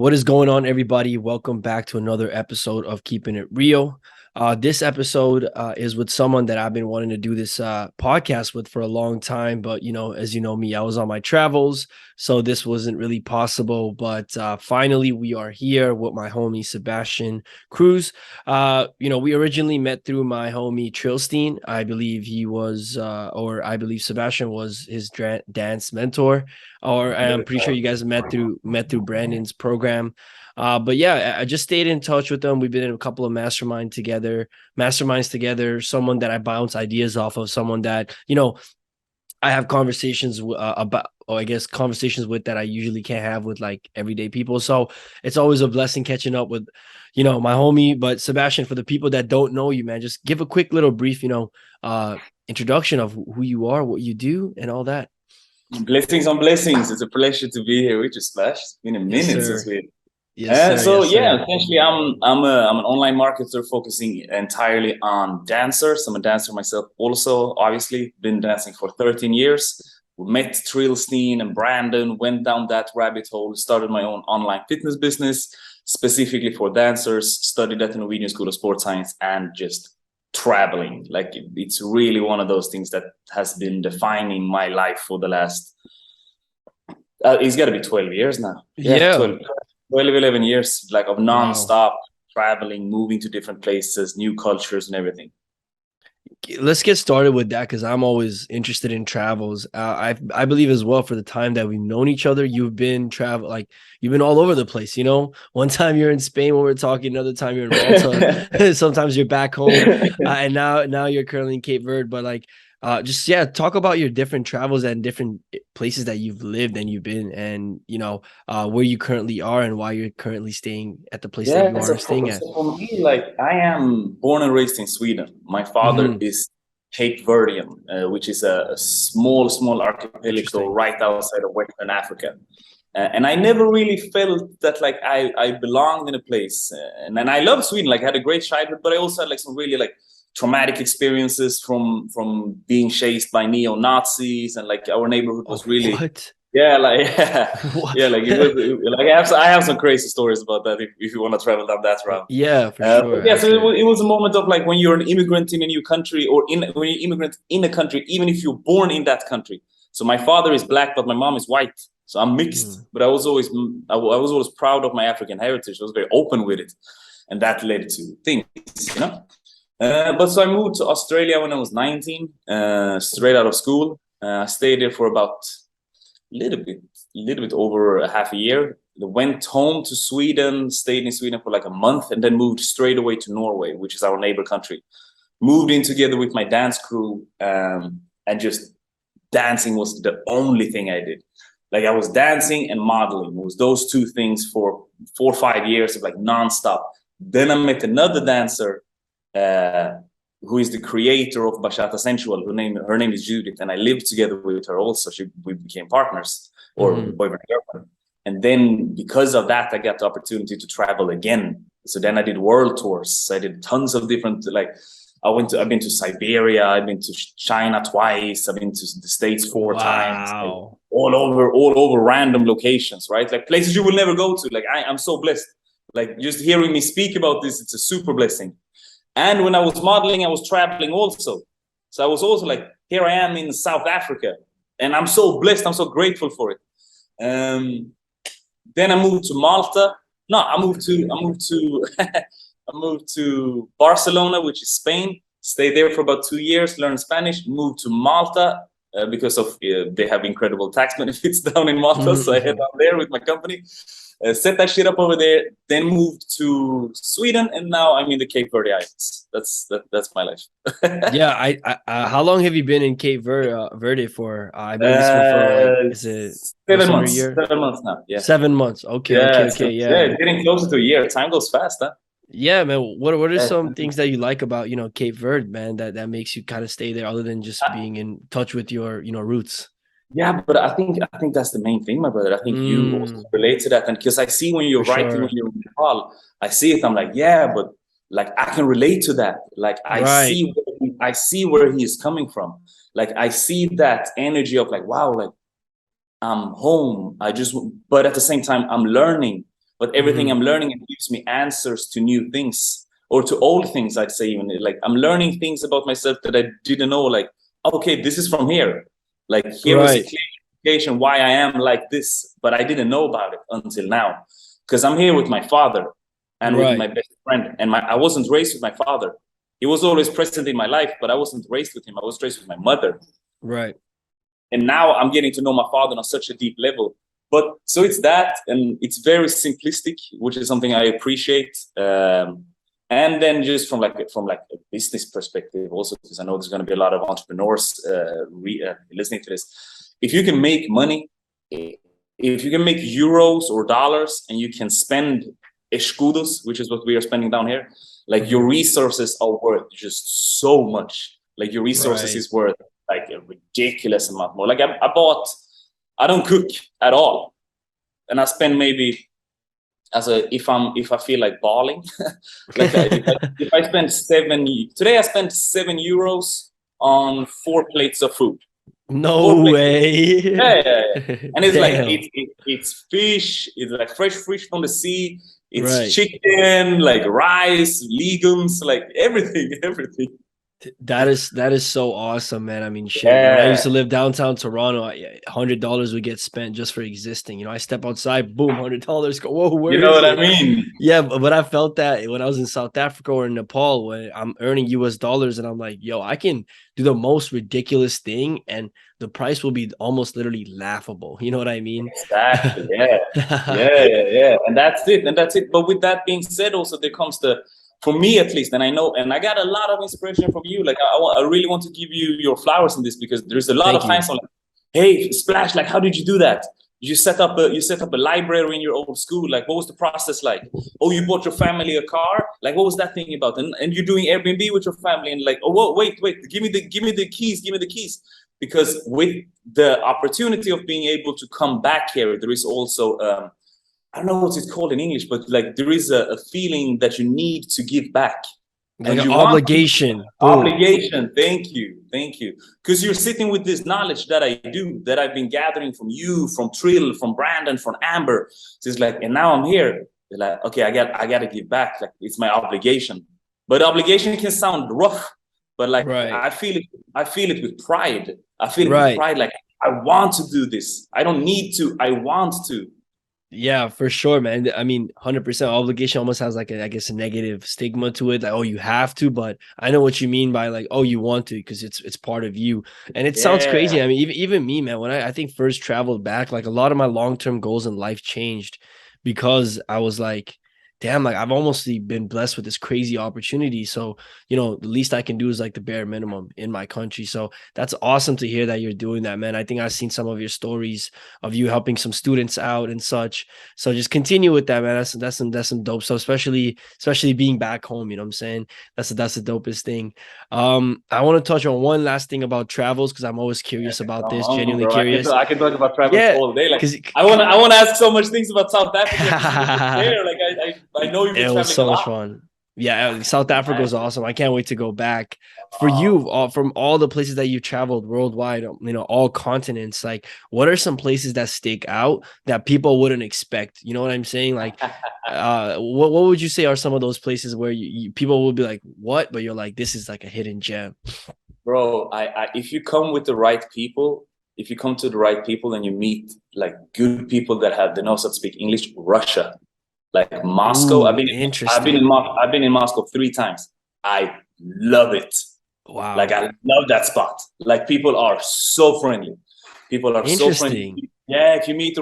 What is going on, everybody? Welcome back to another episode of Keeping It Real. This episode is with someone that I've been wanting to do this podcast with for a long time. But, as you know me, I was on my travels, so this wasn't really possible. But finally, we are here with my homie, Sebastian Cruz. We originally met through my homie, Trilstein. I believe he was, or I believe Sebastian was his dance mentor. Or I'm pretty sure you guys met through Brandon's program. But yeah, I just stayed in touch with them. We've been in a couple of masterminds together. Someone that I bounce ideas off of, someone that I have conversations about, or I guess conversations with that I usually can't have with like everyday people. So it's always a blessing catching up with, my homie. But Sebastian, for the people that don't know you, man, just give a quick little brief, introduction of who you are, what you do, and all that. Blessings on blessings. It's a pleasure to be here with you, Splash. It's been a minute since we. Essentially, I'm an online marketer focusing entirely on dancers. I'm a dancer myself, also. Obviously, been dancing for 13 years. We met Trilstein and Brandon, went down that rabbit hole, started my own online fitness business specifically for dancers. Studied at the Norwegian School of Sports Science and just traveling. Like it's really one of those things that has been defining my life for the last it's got to be 12 years now. 12 11 years like of non-stop traveling, moving to different places, new cultures and everything. Let's get started with that, because I'm always interested in travels. I believe as well, for the time that we've known each other, you've been all over the place. One time you're in Spain when we're talking, another time you're in Malta, sometimes you're back home, and now you're currently in Cape Verde. But talk about your different travels and different places that you've lived and you've been, and where you currently are and why you're currently staying at the place that you are staying at. So for me, I am born and raised in Sweden. My father is Cape Verdean, which is a small archipelago right outside of Western Africa. And I never really felt that I belonged in a place. And I love Sweden. I had a great childhood, but I also had some really traumatic experiences from being chased by neo-Nazis, and our neighborhood was really what? I have some crazy stories about that if you want to travel down that route. Yeah, for sure. So it was a moment of when you're an immigrant in a new country, or when you're an immigrant in a country, even if you're born in that country. So my father is black, but my mom is white, so I'm mixed. But I was always proud of my African heritage. I was very open with it, and that led to things, But so I moved to Australia when I was 19, straight out of school. I stayed there for about a little bit over a half a year. Went home to Sweden, stayed in Sweden for a month, and then moved straight away to Norway, which is our neighbor country. Moved in together with my dance crew, and just dancing was the only thing I did. I was dancing and modeling. It was those two things for 4 or 5 years of nonstop. Then I met another dancer, who is the creator of Bachata Sensual. Her name is Judith, and I lived together with her also. We became partners, or boyfriend and girlfriend. And then because of that, I got the opportunity to travel again. So then I did world tours. I did tons of different, I've been to Siberia, I've been to China twice, I've been to the States 4 times, all over random locations, right? Places you will never go to. I'm so blessed. Just hearing me speak about this, it's a super blessing. And when I was modeling, I was traveling also. So I was also here I am in South Africa, and I'm so blessed. I'm so grateful for it. Then I moved to Malta. No, I moved to Barcelona, which is Spain. Stayed there for about 2 years, learned Spanish. Moved to Malta because of they have incredible tax benefits down in Malta. So I head down there with my company. Set that shit up over there, then moved to Sweden, and now I'm in the Cape Verde Islands. That's my life. Yeah, I how long have you been in Cape Verde for? I believe it's for is it 7 months? 7 months now. Yeah, 7 months. Okay. It's getting closer to a year. Time goes fast, huh? Yeah, man. What are some things that you like about Cape Verde, man, that makes you kind of stay there, other than just being in touch with your roots? Yeah, but I think that's the main thing, my brother. I think you also relate to that, and because I see when you're writing, when you're in Nepal, I see it. I'm but I can relate to that. I see where he is coming from. I see that energy of wow, I'm home. But at the same time, I'm learning. but everything I'm learning, it gives me answers to new things or to old things. I'd say even like I'm learning things about myself that I didn't know. Like, okay, this is from here. Like here is a clear indication why I am like this, but I didn't know about it until now because I'm here with my father and with my best friend. And I wasn't raised with my father. He was always present in my life, but I wasn't raised with him. I was raised with my mother. Right. And now I'm getting to know my father on such a deep level. But so it's that, and it's very simplistic, which is something I appreciate. And then just from like a business perspective, also because I know there's going to be a lot of entrepreneurs listening to this. If you can make money, if you can make euros or dollars, and you can spend escudos, which is what we are spending down here, like your resources are worth just so much. Like your resources is worth like a ridiculous amount more. Like I don't cook at all, and I spend maybe if I feel like balling, like if I spend today I spent €7 on 4 plates of food. No way. Yeah. And it's like it's fish, it's like fresh fish from the sea, it's chicken, like rice, legumes, like everything. That is so awesome, man. I mean, shit. When I used to live downtown Toronto, $100 would get spent just for existing. You know, I step outside, boom, $100 go. Whoa, where you know is what it? I mean? Yeah, but I felt that when I was in South Africa or in Nepal, when I'm earning US dollars, and I'm like, yo, I can do the most ridiculous thing, and the price will be almost literally laughable. You know what I mean? Exactly. Yeah. And that's it. But with that being said, also there comes for me at least, and I know, and I got a lot of inspiration from you. Like I really want to give you your flowers in this, because there's a lot of times I'm like, hey, Splash, like how did you do that? You set up a library in your old school. Like, what was the process like? Oh, you bought your family a car. Like, what was that thing about? And you're doing Airbnb with your family, and like, oh, wait, give me the keys. Because with the opportunity of being able to come back here, there is also I don't know what it's called in English, but like there is a feeling that you need to give back. Like an obligation. Obligation. Thank you. Because you're sitting with this knowledge that I've been gathering from you, from Trill, from Brandon, from Amber. So it's like, and now I'm here. They're like, okay, I got to give back. Like it's my obligation. But obligation can sound rough, but like I feel it with pride. I feel it with pride. Like I want to do this. I don't need to. I want to. Yeah, for sure, man. I mean, 100% obligation almost has like I guess a negative stigma to it. Like, oh, you have to, but I know what you mean by like, oh, you want to, because it's part of you. And it sounds crazy. I mean, even me, man, when I think first traveled back, like a lot of my long-term goals in life changed because I was like, damn, like I've almost been blessed with this crazy opportunity. So, you know, the least I can do is like the bare minimum in my country. So that's awesome to hear that you're doing that, man. I think I've seen some of your stories of you helping some students out and such. So just continue with that, man. That's some dope stuff, especially being back home. You know what I'm saying? That's the dopest thing. I want to touch on one last thing about travels, because I'm always curious about this, genuinely curious. I can talk about travels all day. Like I want to ask so much things about South Africa. Like I know you've been traveling so much fun. Yeah, South Africa was awesome. I can't wait to go back. For you, from all the places that you traveled worldwide, you know, all continents, like what are some places that stick out that people wouldn't expect? You know what I'm saying? Like, what would you say are some of those places where people would be like, what? But you're like, this is like a hidden gem. Bro, if you come with the right people, if you come to the right people and you meet like good people that know how to speak English, Russia. Like Moscow, I've been in Moscow 3 times. I love it. Wow. Like I love that spot. Like people are so friendly. So friendly. Yeah, if you meet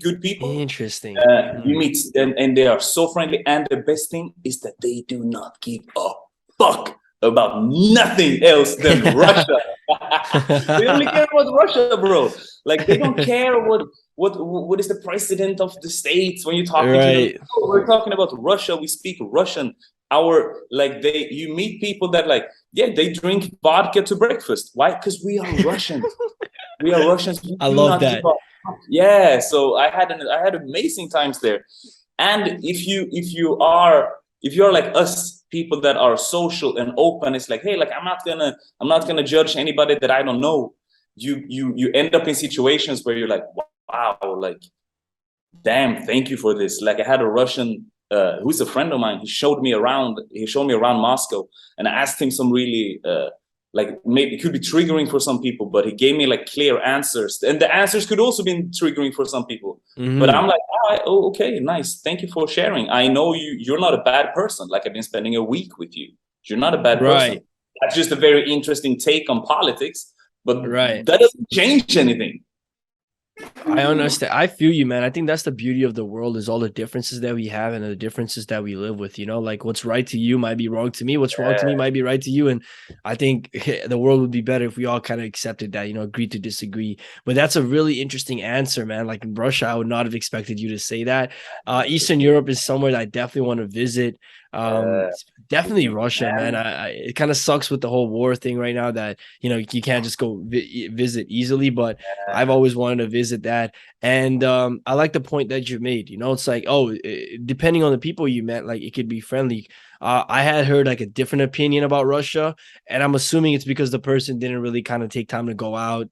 good people, you meet and they are so friendly. And the best thing is that they do not give a fuck about nothing else than Russia. They only care about Russia, bro. Like they don't care what is the president of the States when you're talking to them. Oh, we're talking about Russia. We speak Russian. You meet people that like, yeah, they drink vodka to breakfast. Why? Because we are Russians. We are Russians. I love that. Yeah. So I had amazing times there. And if you are like us, people that are social and open, it's like, hey, like I'm not gonna judge anybody that I don't know. You end up in situations where you're like, wow, like damn, thank you for this. Like I had a Russian who's a friend of mine. He showed me around Moscow, and I asked him some really like maybe it could be triggering for some people, but he gave me like clear answers, and the answers could also be triggering for some people. But I'm like, oh, okay, nice, thank you for sharing. I know you're not a bad person. Like I've been spending a week with you. You're not a bad person. Right. That's just a very interesting take on politics, but Right. that doesn't change anything. I understand. I feel you, man. I think that's the beauty of the world is all the differences that we have and the differences that we live with. You know, like what's right to you might be wrong to me. What's wrong to me might be right to you. And I think the world would be better if we all kind of accepted that, you know, agreed to disagree. But that's a really interesting answer, man. Like in Russia, I would not have expected you to say that. Eastern Europe is somewhere that I definitely want to visit. Definitely Russia, man. It kind of sucks with the whole war thing right now that, you know, you can't just go visit easily, but I've always wanted to visit that. And I like the point that you made. You know, it's like, oh, depending on the people you met, like it could be friendly. I had heard like a different opinion about Russia, and I'm assuming it's because the person didn't really kind of take time to go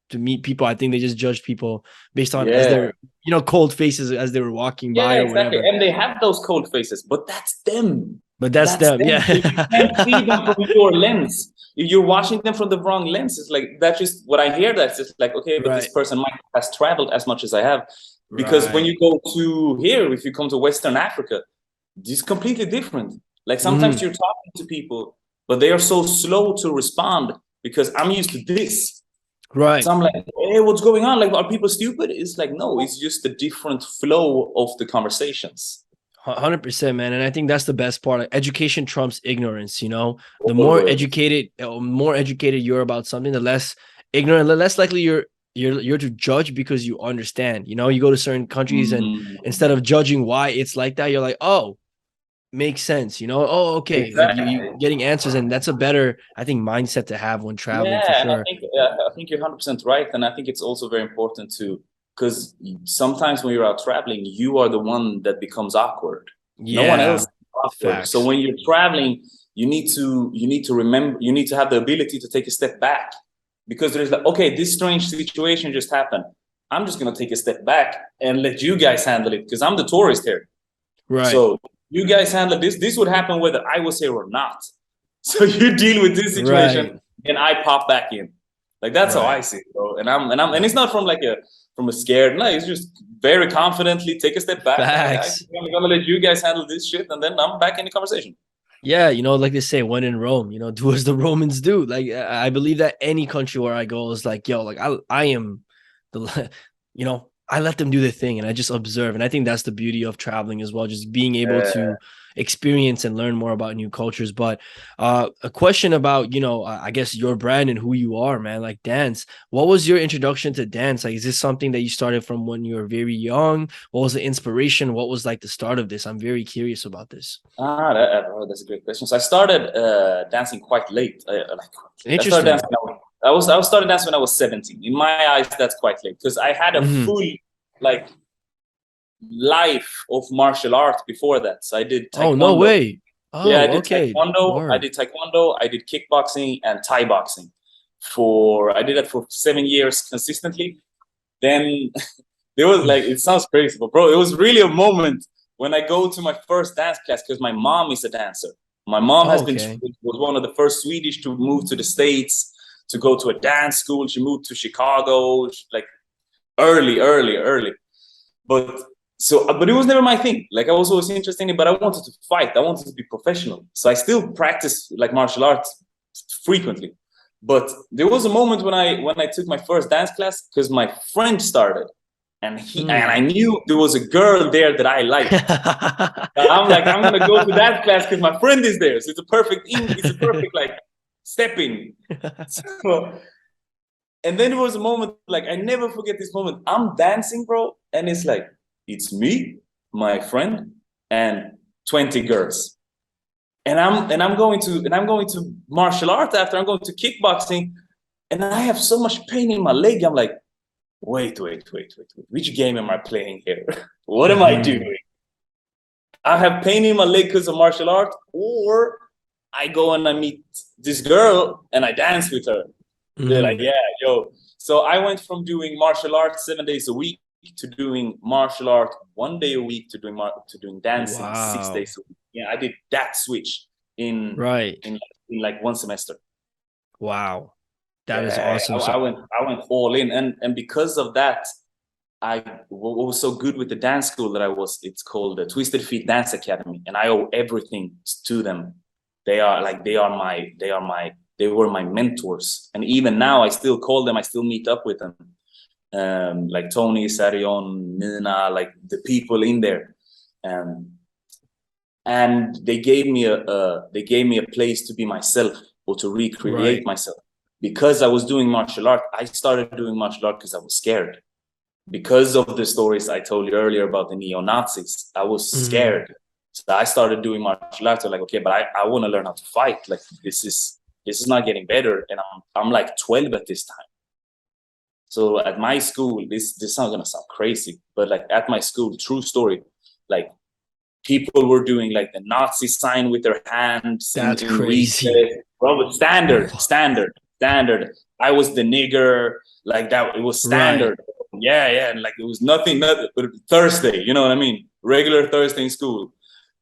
to meet people. I think they just judge people based on as their, you know, cold faces as they were walking by or exactly. whatever. And they have those cold faces, but that's them. But that's them. Them. Yeah. So you can't see them from your lens. If you're watching them from the wrong lens, it's like that's just what I hear. That's just like, okay, but this person might has traveled as much as I have. Because when you go to here, if you come to Western Africa, it's completely different. Like sometimes you're talking to people, but they are so slow to respond because I'm used to this. Right. So I'm like, hey, what's going on? Like, are people stupid? It's like, no, it's just a different flow of the conversations. 100%, man. And I think that's the best part. Education trumps ignorance. You know, the more educated you're about something, the less ignorant, the less likely you're to judge because you understand. You know, you go to certain countries and instead of judging why it's like that, you're like, oh, makes sense. You know, oh, okay, Exactly. like you getting answers, and that's a better, I think, mindset to have when traveling for And sure. I think you're 100% right, and I think it's also very important to because sometimes when you're out traveling, you are the one that becomes awkward. No one else is awkward. Facts. So when you're traveling, you need to remember, you need to have the ability to take a step back because there's like, okay, this strange situation just happened. I'm just gonna take a step back and let you guys handle it because I'm the tourist here. Right. So you guys handle this. This would happen whether I was here or not. So you deal with this situation, and I pop back in. Like that's how I see it, bro. And it's not from like a scared. No, it's just very confidently take a step back. Facts. I'm gonna let you guys handle this shit, and then I'm back in the conversation. Yeah, you know, like they say, when in Rome, you know, do as the Romans do. Like I believe that any country where I go is like, yo, like I am the, you know, I let them do their thing and I just observe. And I think that's the beauty of traveling as well, just being able to experience and learn more about new cultures. But a question about, you know, I guess your brand and who you are, man, like dance. What was your introduction to dance? Like, is this something that you started from when you were very young? What was the inspiration? What was like the start of this? I'm very curious about this. That's a great question. So I started dancing quite late. Interesting. I started dancing when I was 17. In my eyes, that's quite late because I had a full like life of martial art before that. So I did taekwondo. Oh, no way. Oh, yeah, I did okay. taekwondo. I did taekwondo. I did kickboxing and Thai boxing. I did that for 7 years consistently. Then there was like, it sounds crazy, but bro, it was really a moment when I go to my first dance class because my mom is a dancer. My mom was one of the first Swedish to move to the States to go to a dance school. She moved to Chicago, like early. But it was never my thing. Like I was always interested in it, but I wanted to fight. I wanted to be professional. So I still practice like martial arts frequently. But there was a moment when I took my first dance class because my friend started. And I knew there was a girl there that I liked. I'm like, I'm gonna go to that class because my friend is there. So it's a perfect like stepping. So, and then there was a moment like I never forget this moment. I'm dancing, bro, and it's like it's me, my friend, and 20 girls. And I'm going to martial art after. I'm going to kickboxing, and I have so much pain in my leg. I'm like, wait. Which game am I playing here? What am I doing? I have pain in my leg because of martial art, or I go and I meet this girl and I dance with her. They're like, yeah, yo. So I went from doing martial arts 7 days a week to doing martial art, 1 day a week to doing dancing, 6 days Wow. a week. Yeah, I did that switch in Right. in like 1 semester. Wow. That is Yeah, awesome. I went all in, and because of that, what was so good with the dance school that I was, it's called the Twisted Feet Dance Academy, and I owe everything to them. They were my mentors, and even now I still call them. I still meet up with them, like Tony, Sarion, Nina, like the people in there, and they gave me a place to be myself, or to recreate Right. myself. Because I was doing martial art, I started doing martial art because I was scared. Because of the stories I told you earlier about the neo-Nazis, I was Mhm. scared. So I started doing martial arts. I'm like, okay, but I want to learn how to fight. Like, this is not getting better, and I'm like 12 at this time. So at my school, this is not gonna sound crazy, but like at my school, true story, like people were doing like the Nazi sign with their hands That's in crazy. recess. Bro, standard. I was the nigger, like that. It was Right. standard. Yeah, and like it was nothing but Thursday. You know what I mean? Regular Thursday in school.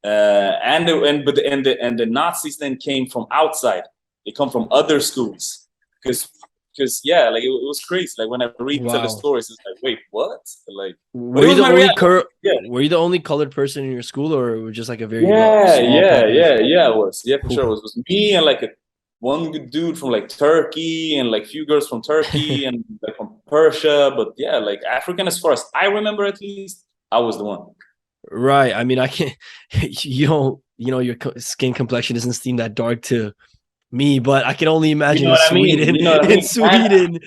And the Nazis then came from outside. They come from other schools, because yeah, like it was crazy. Like when I retell the Wow. stories, it's like, wait, what? Like, but Were it you was the my only reality. cur Yeah. were you the only colored person in your school, or it was just like a very Yeah, small yeah, population? yeah, yeah. It was, yeah, for Whew. sure. It was me and like one good dude from like Turkey, and like few girls from Turkey and like from Persia. But yeah, like African, as far as I remember, at least I was the one. Right. I mean, I can't, you don't, your skin complexion doesn't seem that dark to me, but I can only You imagine know in what I mean? Sweden. You know what I In mean? Sweden.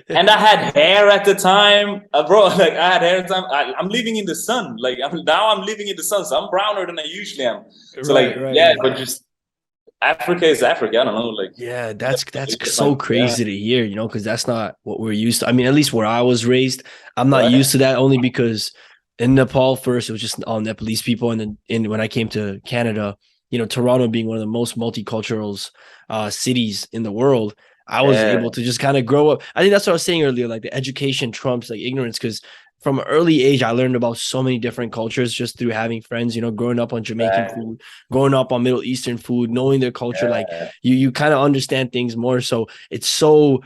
And I had hair at the time, bro. Like I had hair at the time. I'm living in the sun. Like I'm living in the sun, so I'm browner than I usually am. So Right, like, right, yeah, right. but just Africa is Africa. I don't know. Like, Yeah, that's it's just so like, yeah, crazy to hear, because that's not what we're used to. I mean, at least where I was raised, I'm not used right. to that, only because in Nepal first it was just all Nepalese people, and then when I came to Canada, Toronto being one of the most multicultural cities in the world, I was Yeah, able to just kind of grow up. I think that's what I was saying earlier, like the education trumps like ignorance, because from an early age, I learned about so many different cultures just through having friends, growing up on Jamaican exactly. food, growing up on Middle Eastern food, knowing their culture. Like Yeah. you kind of understand things more. So it's so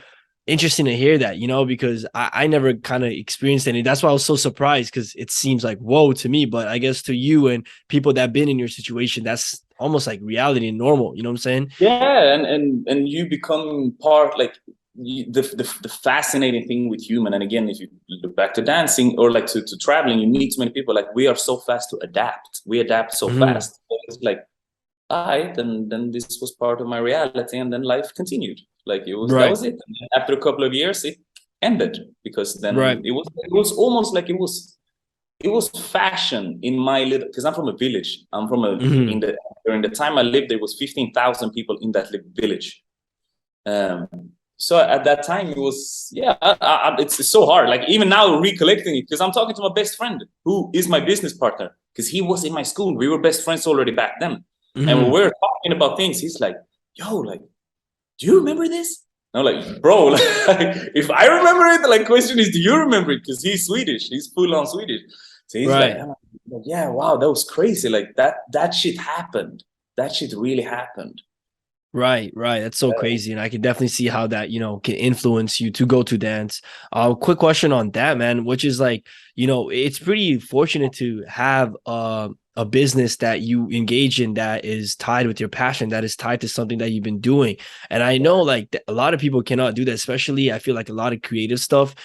interesting to hear that, because I never kind of experienced any. That's why I was so surprised, because it seems like whoa to me, but I guess to you and people that have been in your situation, that's almost like reality and normal. You know what I'm saying? Yeah, and you become part, like the fascinating thing with human. And again, if you look back to dancing, or like to traveling, you meet so many people. Like we are so fast to adapt. We adapt so Mhm. fast. It's like, all right, then this was part of my reality, and then life continued. Like that Right. was it. And after a couple of years, it ended, because then Right. it was almost like it was fashion in my little, because I'm from a village. I'm from a in Mhm. the During the time I lived, there was 15,000 people in that village. Um, so at that time, it was, yeah. It's so hard. Like even now, recollecting it, because I'm talking to my best friend, who is my business partner, because he was in my school. We were best friends already back then, and when Mhm. we were talking about things, he's like, "Yo, like, do you remember this?" And I'm like, "Bro, like, if I remember it, like, question is, do you remember it?" Because he's Swedish. He's full on Swedish. So he's like, Right. "Yeah, wow, that was crazy. Like that shit happened. That shit really happened." Right, right. That's so crazy. And I can definitely see how that, can influence you to go to dance. Quick question on that, man, which is like, it's pretty fortunate to have a business that you engage in that is tied with your passion, that is tied to something that you've been doing. And I know like a lot of people cannot do that, especially I feel like a lot of creative stuff.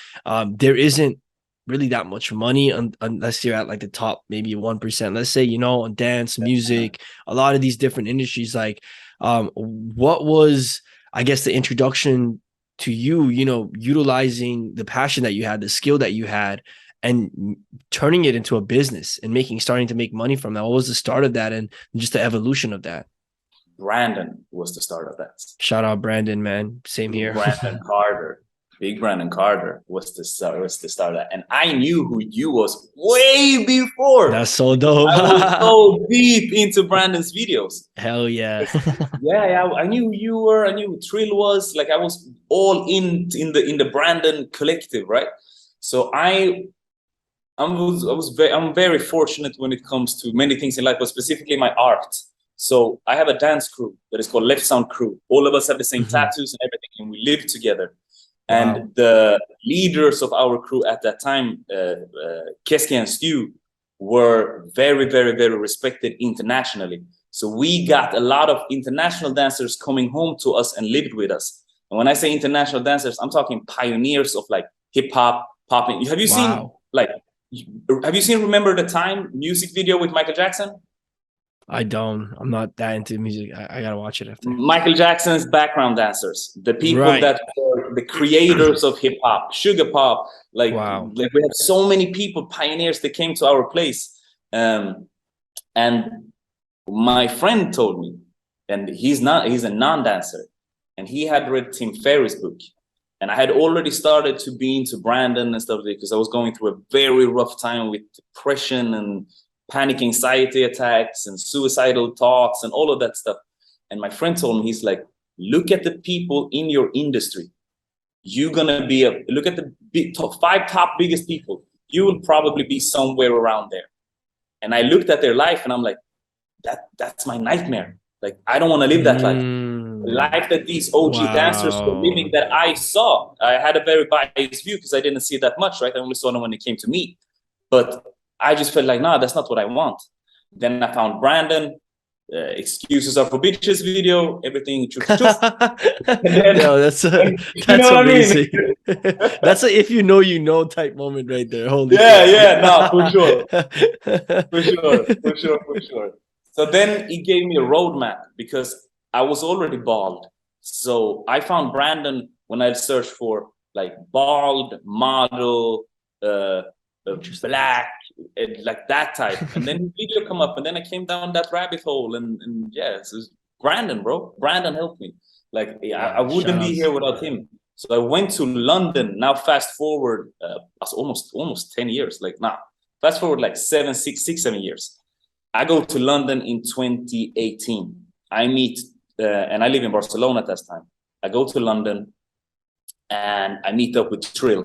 There isn't really that much money unless you're at like the top, maybe 1%, let's say, on dance, music, a lot of these different industries. Like, what was, I guess, the introduction to you, utilizing the passion that you had, the skill that you had, and turning it into a business and starting to make money from that? What was the start of that and just the evolution of that? Brandon was the start of that. Shout out Brandon, man. Same Big here. Brandon Carter. Big Brandon Carter was the start of that. And I knew who you was way before. That's so dope. I was so deep into Brandon's videos. Hell yeah. Yeah, I knew who you were. I knew who Trill was. Like I was all in the Brandon collective, right? So I'm very fortunate when it comes to many things in life, but specifically my art. So I have a dance crew that is called Left Sound Crew. All of us have the same tattoos and everything, and we live together. Wow. And the leaders of our crew at that time, Keski and Stu, were very, very, very respected internationally. So we got a lot of international dancers coming home to us and lived with us. And when I say international dancers, I'm talking pioneers of like hip hop, popping. Have you seen Remember the Time music video with Michael Jackson? I don't. I'm not that into music. I gotta watch it after. Michael Jackson's background dancers, the people Right. that were the creators of hip hop, sugar pop. Wow. Like we have so many people, pioneers that came to our place. And my friend told me, and he's a non-dancer, and he had read Tim Ferriss' book. And I had already started to be into Brandon and stuff because I was going through a very rough time with depression and panic anxiety attacks and suicidal thoughts and all of that stuff. And my friend told me, he's like, look at the people in your industry. You're gonna be look at the top 5 biggest people. You will probably be somewhere around there. And I looked at their life and I'm like, that's my nightmare. Like, I don't want to live that life. The life that these OG dancers were living that I saw. I had a very biased view because I didn't see that much, right? I only saw them when it came to me. But I just felt like, nah, that's not what I want. Then I found Brandon, Excuses Are for Bitches video, everything. No, that's amazing. That's a if you know, you know type moment right there. Holy no, for sure. So then he gave me a roadmap because I was already bald. So I found Brandon when I searched for like bald model, black, like that type. And then his video come up, and then I came down that rabbit hole, and yes, it was Brandon, bro. Brandon helped me. Like I wouldn't be here without him. So I went to London. Now fast forward, almost 10 years. Like now, fast forward like 7 years. I go to London in 2018. I meet, and I live in Barcelona at that time. I go to London, and I meet up with Trill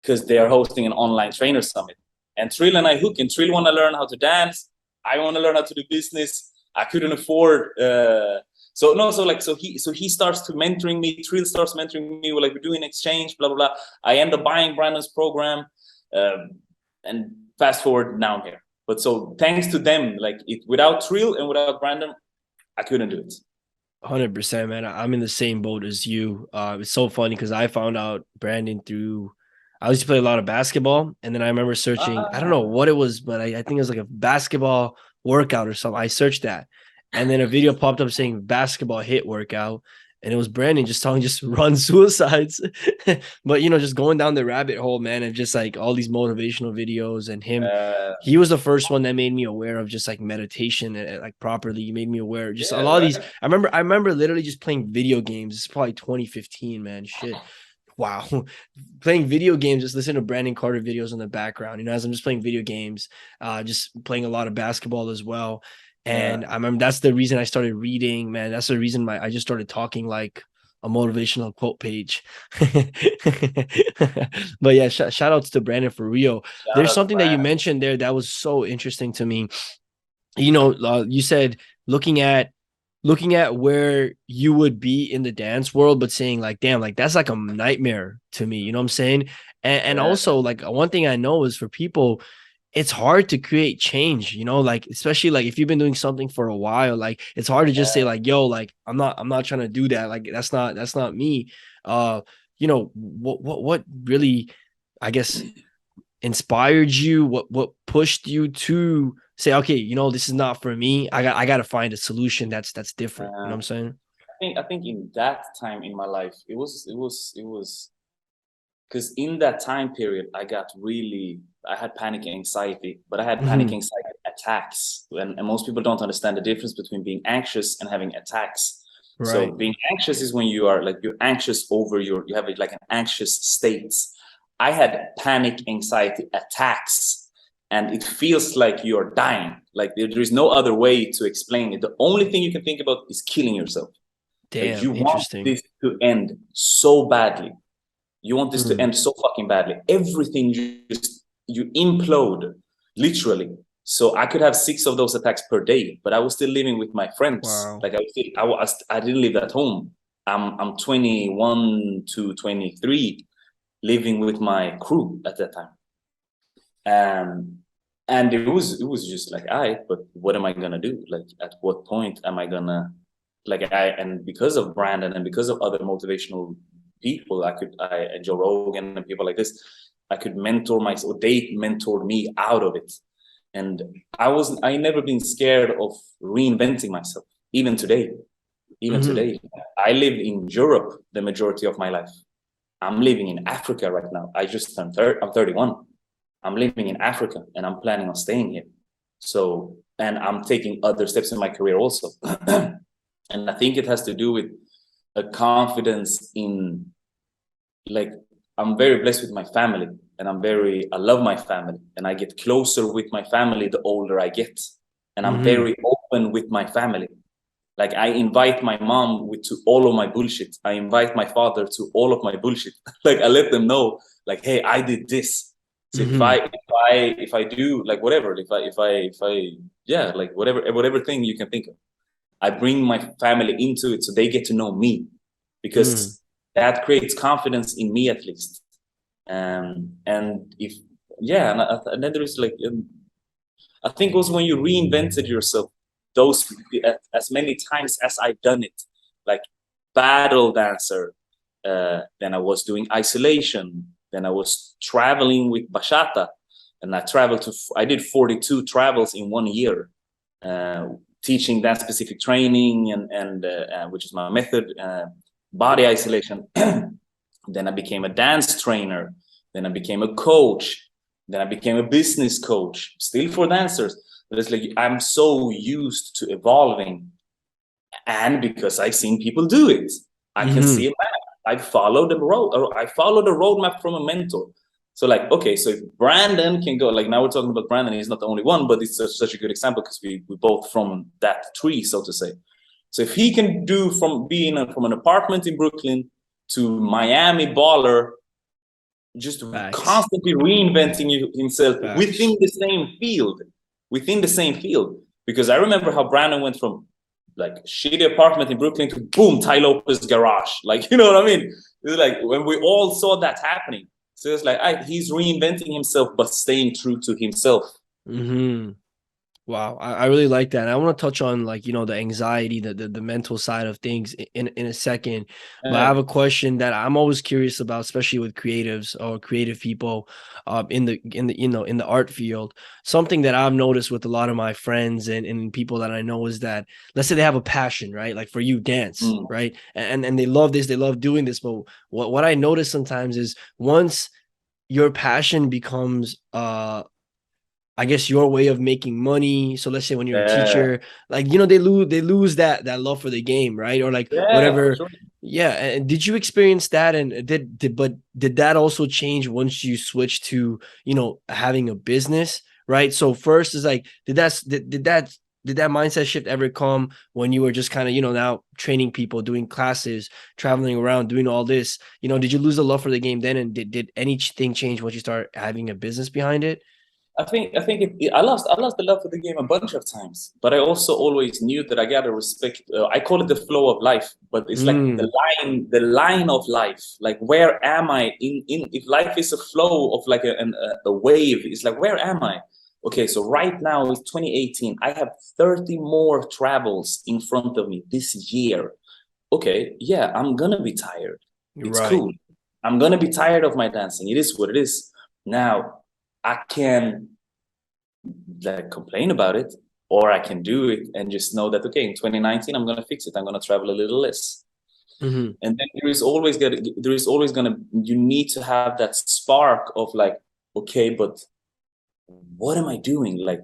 because they are hosting an online trainer summit. And Trill and I hook, and Trill want to learn how to dance. I want to learn how to do business. I couldn't afford. So he starts to mentoring me. Trill starts mentoring me. We're like, we're doing exchange, blah, blah, blah. I end up buying Brandon's program. And fast forward now I'm here. But so thanks to them, like without Trill and without Brandon, I couldn't do it. 100%, man. I'm in the same boat as you. It's so funny because I found out Brandon through, I used to play a lot of basketball. And then I remember searching, I don't know what it was, but I think it was like a basketball workout or something. I searched that. And then a video popped up saying basketball hit workout. And it was Brandon just talking, just run suicides. But, just going down the rabbit hole, man, and just like all these motivational videos and him. He was the first one that made me aware of just like meditation and like properly. You made me aware just a lot of these. I remember literally just playing video games. It's probably 2015, man. Shit. Wow. Playing video games, just listen to Brandon Carter videos in the background, as I'm just playing video games, just playing a lot of basketball as well. And I remember that's the reason I started reading, man. That's the reason I just started talking like a motivational quote page. But yeah, shout outs to Brandon for real. There's something that you mentioned there that was so interesting to me. You said looking at where you would be in the dance world, but saying like, damn, like that's like a nightmare to me. You know what I'm saying? And also like one thing I know is for people, it's hard to create change, like, especially like if you've been doing something for a while, like it's hard to just say like, yo, like, I'm not trying to do that. Like, that's not me. What really, I guess, inspired you? What pushed you to say, okay, this is not for me. I got to find a solution that's different. You know what I'm saying? I think in that time in my life, it was because in that time period, I had panic anxiety, but I had panic anxiety attacks. And most people don't understand the difference between being anxious and having attacks. Right. So being anxious is when you are like, you're anxious over you have like an anxious state. I had panic anxiety attacks, and it feels like you're dying. Like there is no other way to explain it. The only thing you can think about is killing yourself. Damn, like you want this to end so badly. You want this to end so fucking badly. Everything you implode, literally. So I could have 6 of those attacks per day, but I was still living with my friends. Wow. Like I didn't live at home. I'm 21 to 23, living with my crew at that time. And it was just like, but what am I gonna do? Like, at what point am I gonna, like, and because of Brandon and because of other motivational people, I Joe Rogan and people like this, I could mentor myself. They mentored me out of it. And I never been scared of reinventing myself, even today. Today, I live in Europe the majority of my life. I'm living in Africa right now. I'm 31. I'm living in Africa and I'm planning on staying here. So, and I'm taking other steps in my career also. And I think it has to do with a confidence in, like, I'm very blessed with my family, and I love my family, and I get closer with my family the older I get. And I'm very open with my family. Like, I invite my mom to all of my bullshit. I invite my father to all of my bullshit. Like, I let them know, like, hey, I did this. So if I do, like, whatever, yeah, like, whatever thing you can think of, I bring my family into it so they get to know me, because that creates confidence in me, at least. And if, yeah, and then there is, like, I think also when you reinvented yourself, those as many times as I've done it, like battle dancer, then I was doing isolation, then I was traveling with bachata, and I did 42 travels in 1 year, teaching that specific training and which is my method, body isolation. Then I became a dance trainer, then I became a coach, then I became a business coach, still for dancers. But it's like, I'm so used to evolving, and because I've seen people do it, I can see a map. I follow the roadmap from a mentor. So, like, okay, so if Brandon can go, like, now we're talking about Brandon, he's not the only one, but it's such a good example because we both from that tree, so to say. So if he can do from an apartment in Brooklyn to Miami baller, just constantly reinventing himself within the same field. Because I remember how Brandon went from, like, shitty apartment in Brooklyn to boom, Tai Lopez garage. Like, you know what I mean? It's like when we all saw that happening. So it's like, he's reinventing himself, but staying true to himself. Wow, I really like that. And I want to touch on, like, the anxiety, the mental side of things in a second. But I have a question that I'm always curious about, especially with creatives or creative people in the art field. Something that I've noticed with a lot of my friends and people that I know is that, let's say they have a passion, right? Like for you, dance, right? And they love this, they love doing this. But what I notice sometimes is, once your passion becomes I guess your way of making money. So let's say when you're a teacher, like, they lose that love for the game, right? Or like whatever. Sure. Yeah. And did you experience that? And did that also change once you switched to, having a business, right? So first is like, did that mindset shift ever come when you were just kind of, now training people, doing classes, traveling around, doing all this? Did you lose the love for the game then? And did anything change once you start having a business behind it? I think I lost the love for the game a bunch of times, but I also always knew that I gotta respect. I call it the flow of life, but it's like the line of life. Like, where am I in if life is a flow of like a wave? It's like, where am I? Okay, so right now it's 2018. I have 30 more travels in front of me this year. Okay, yeah, I'm gonna be tired. It's cool. I'm gonna be tired of my dancing. It is what it is. Now, I can, like, complain about it, or I can do it and just know that, okay, in 2019 I'm gonna fix it. I'm gonna travel a little less. And then there is always gonna you need to have that spark of, like, okay, but what am I doing? Like,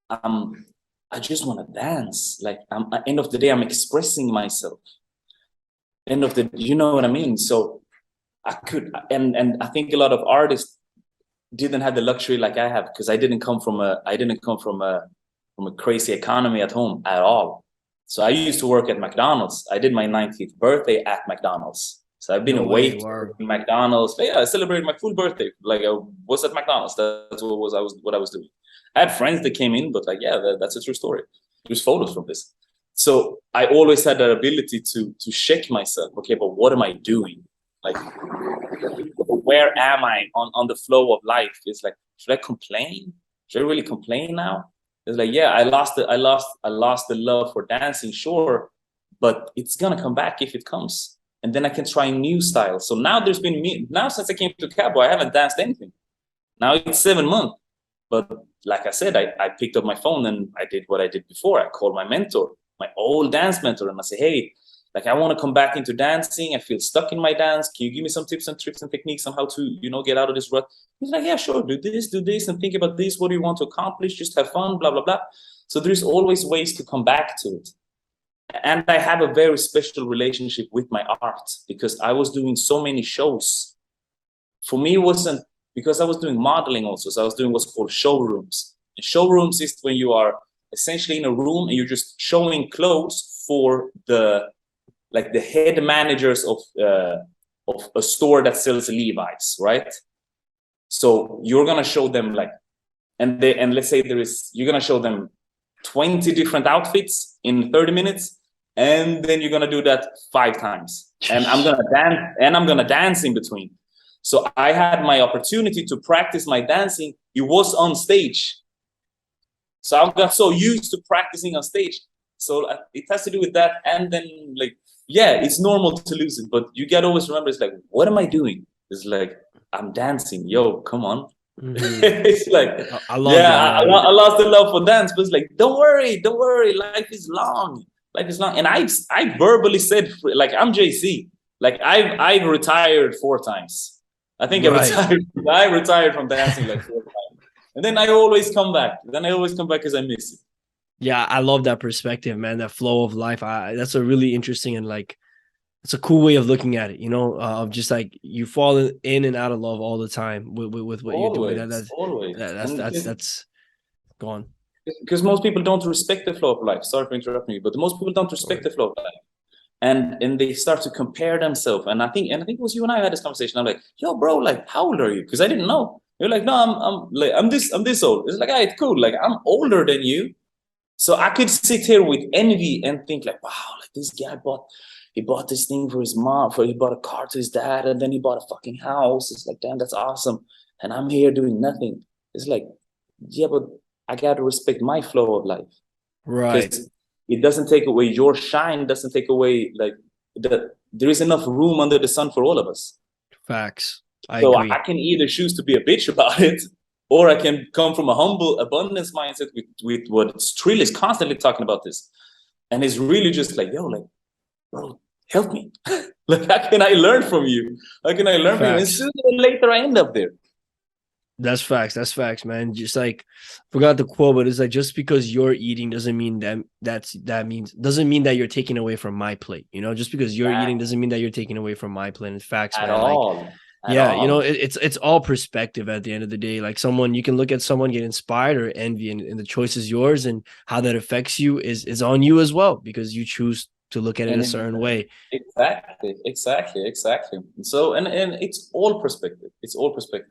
I just want to dance. Like, at end of the day, I'm expressing myself. End of the, you know what I mean? So I could, and I think a lot of artists didn't have the luxury like I have, because I didn't come from a crazy economy at home at all. So I used to work at McDonald's. I did my 19th birthday at McDonald's. So I've been No away way. Wow. to McDonald's. But yeah, I celebrated my full birthday. Like I was at McDonald's. That's what I was doing. I had friends that came in, but like, yeah, that's a true story. There's photos from this. So I always had that ability to check myself. Okay, but what am I doing? Like, where am I on the flow of life? It's like, should I complain? Should I really complain now? It's like, yeah, I lost the love for dancing, sure, but it's gonna come back if it comes. And then I can try new styles. So now since I came to Cabo, I haven't danced anything. Now it's 7 months. But like I said, I picked up my phone and I did what I did before. I called my mentor, my old dance mentor, and I say, hey, like I want to come back into dancing. I feel stuck in my dance. Can you give me some tips and tricks and techniques on how to, get out of this rut? He's like, yeah, sure. Do this, and think about this. What do you want to accomplish? Just have fun, blah, blah, blah. So there's always ways to come back to it. And I have a very special relationship with my art because I was doing so many shows. For me, it wasn't because I was doing modeling also. So I was doing what's called showrooms. And showrooms is when you are essentially in a room and you're just showing clothes for the head managers of a store that sells Levi's, right? So you're gonna show them and let's say you're gonna show them 20 different outfits in 30 minutes, and then you're gonna do that 5 times. And I'm gonna dance in between. So I had my opportunity to practice my dancing. It was on stage. So I got so used to practicing on stage. So it has to do with that. And then yeah, it's normal to lose it, but you gotta always remember, it's like, what am I doing? It's like, I'm dancing. Yo, come on. Mm-hmm. It's like, I love that. I lost the love for dance, but it's like, don't worry. Life is long. And I verbally said, I'm JC. I've retired 4 times. I think right. I retired from dancing 4 times. And then I always come back. Because I miss it. Yeah, I love that perspective, man. That flow of life. That's a really interesting and it's a cool way of looking at it. Of just you fall in and out of love all the time with what you're doing. That's gone. Because most people don't respect the flow of life. Sorry for interrupting you, but most people don't respect the flow of life, and they start to compare themselves. And I think it was you and I had this conversation. I'm like, yo, bro, how old are you? Because I didn't know. You're like, no, I'm this old. It's like, it's cool. I'm older than you. So I could sit here with envy and think wow, this guy he bought this thing for his mom, he bought a car to his dad, and then he bought a fucking house. It's like, damn, that's awesome. And I'm here doing nothing. It's like, yeah, but I got to respect my flow of life. Right. It doesn't take away your shine, doesn't take away there is enough room under the sun for all of us. Facts. I agree. I can either choose to be a bitch about it, or I can come from a humble abundance mindset with what Trill is constantly talking about this. And it's really just yo, bro, help me. How can I learn from you? How can I learn from you? And sooner or later I end up there. That's facts, man. Just forgot the quote, but it's just because you're eating doesn't mean doesn't mean that you're taking away from my plate. Just because you're eating doesn't mean that you're taking away from my plate. It's facts, man. It's all perspective at the end of the day. You can look at someone, get inspired or envy, and the choice is yours, and how that affects you is on you as well, because you choose to look at it a certain way. Exactly. So and it's all perspective.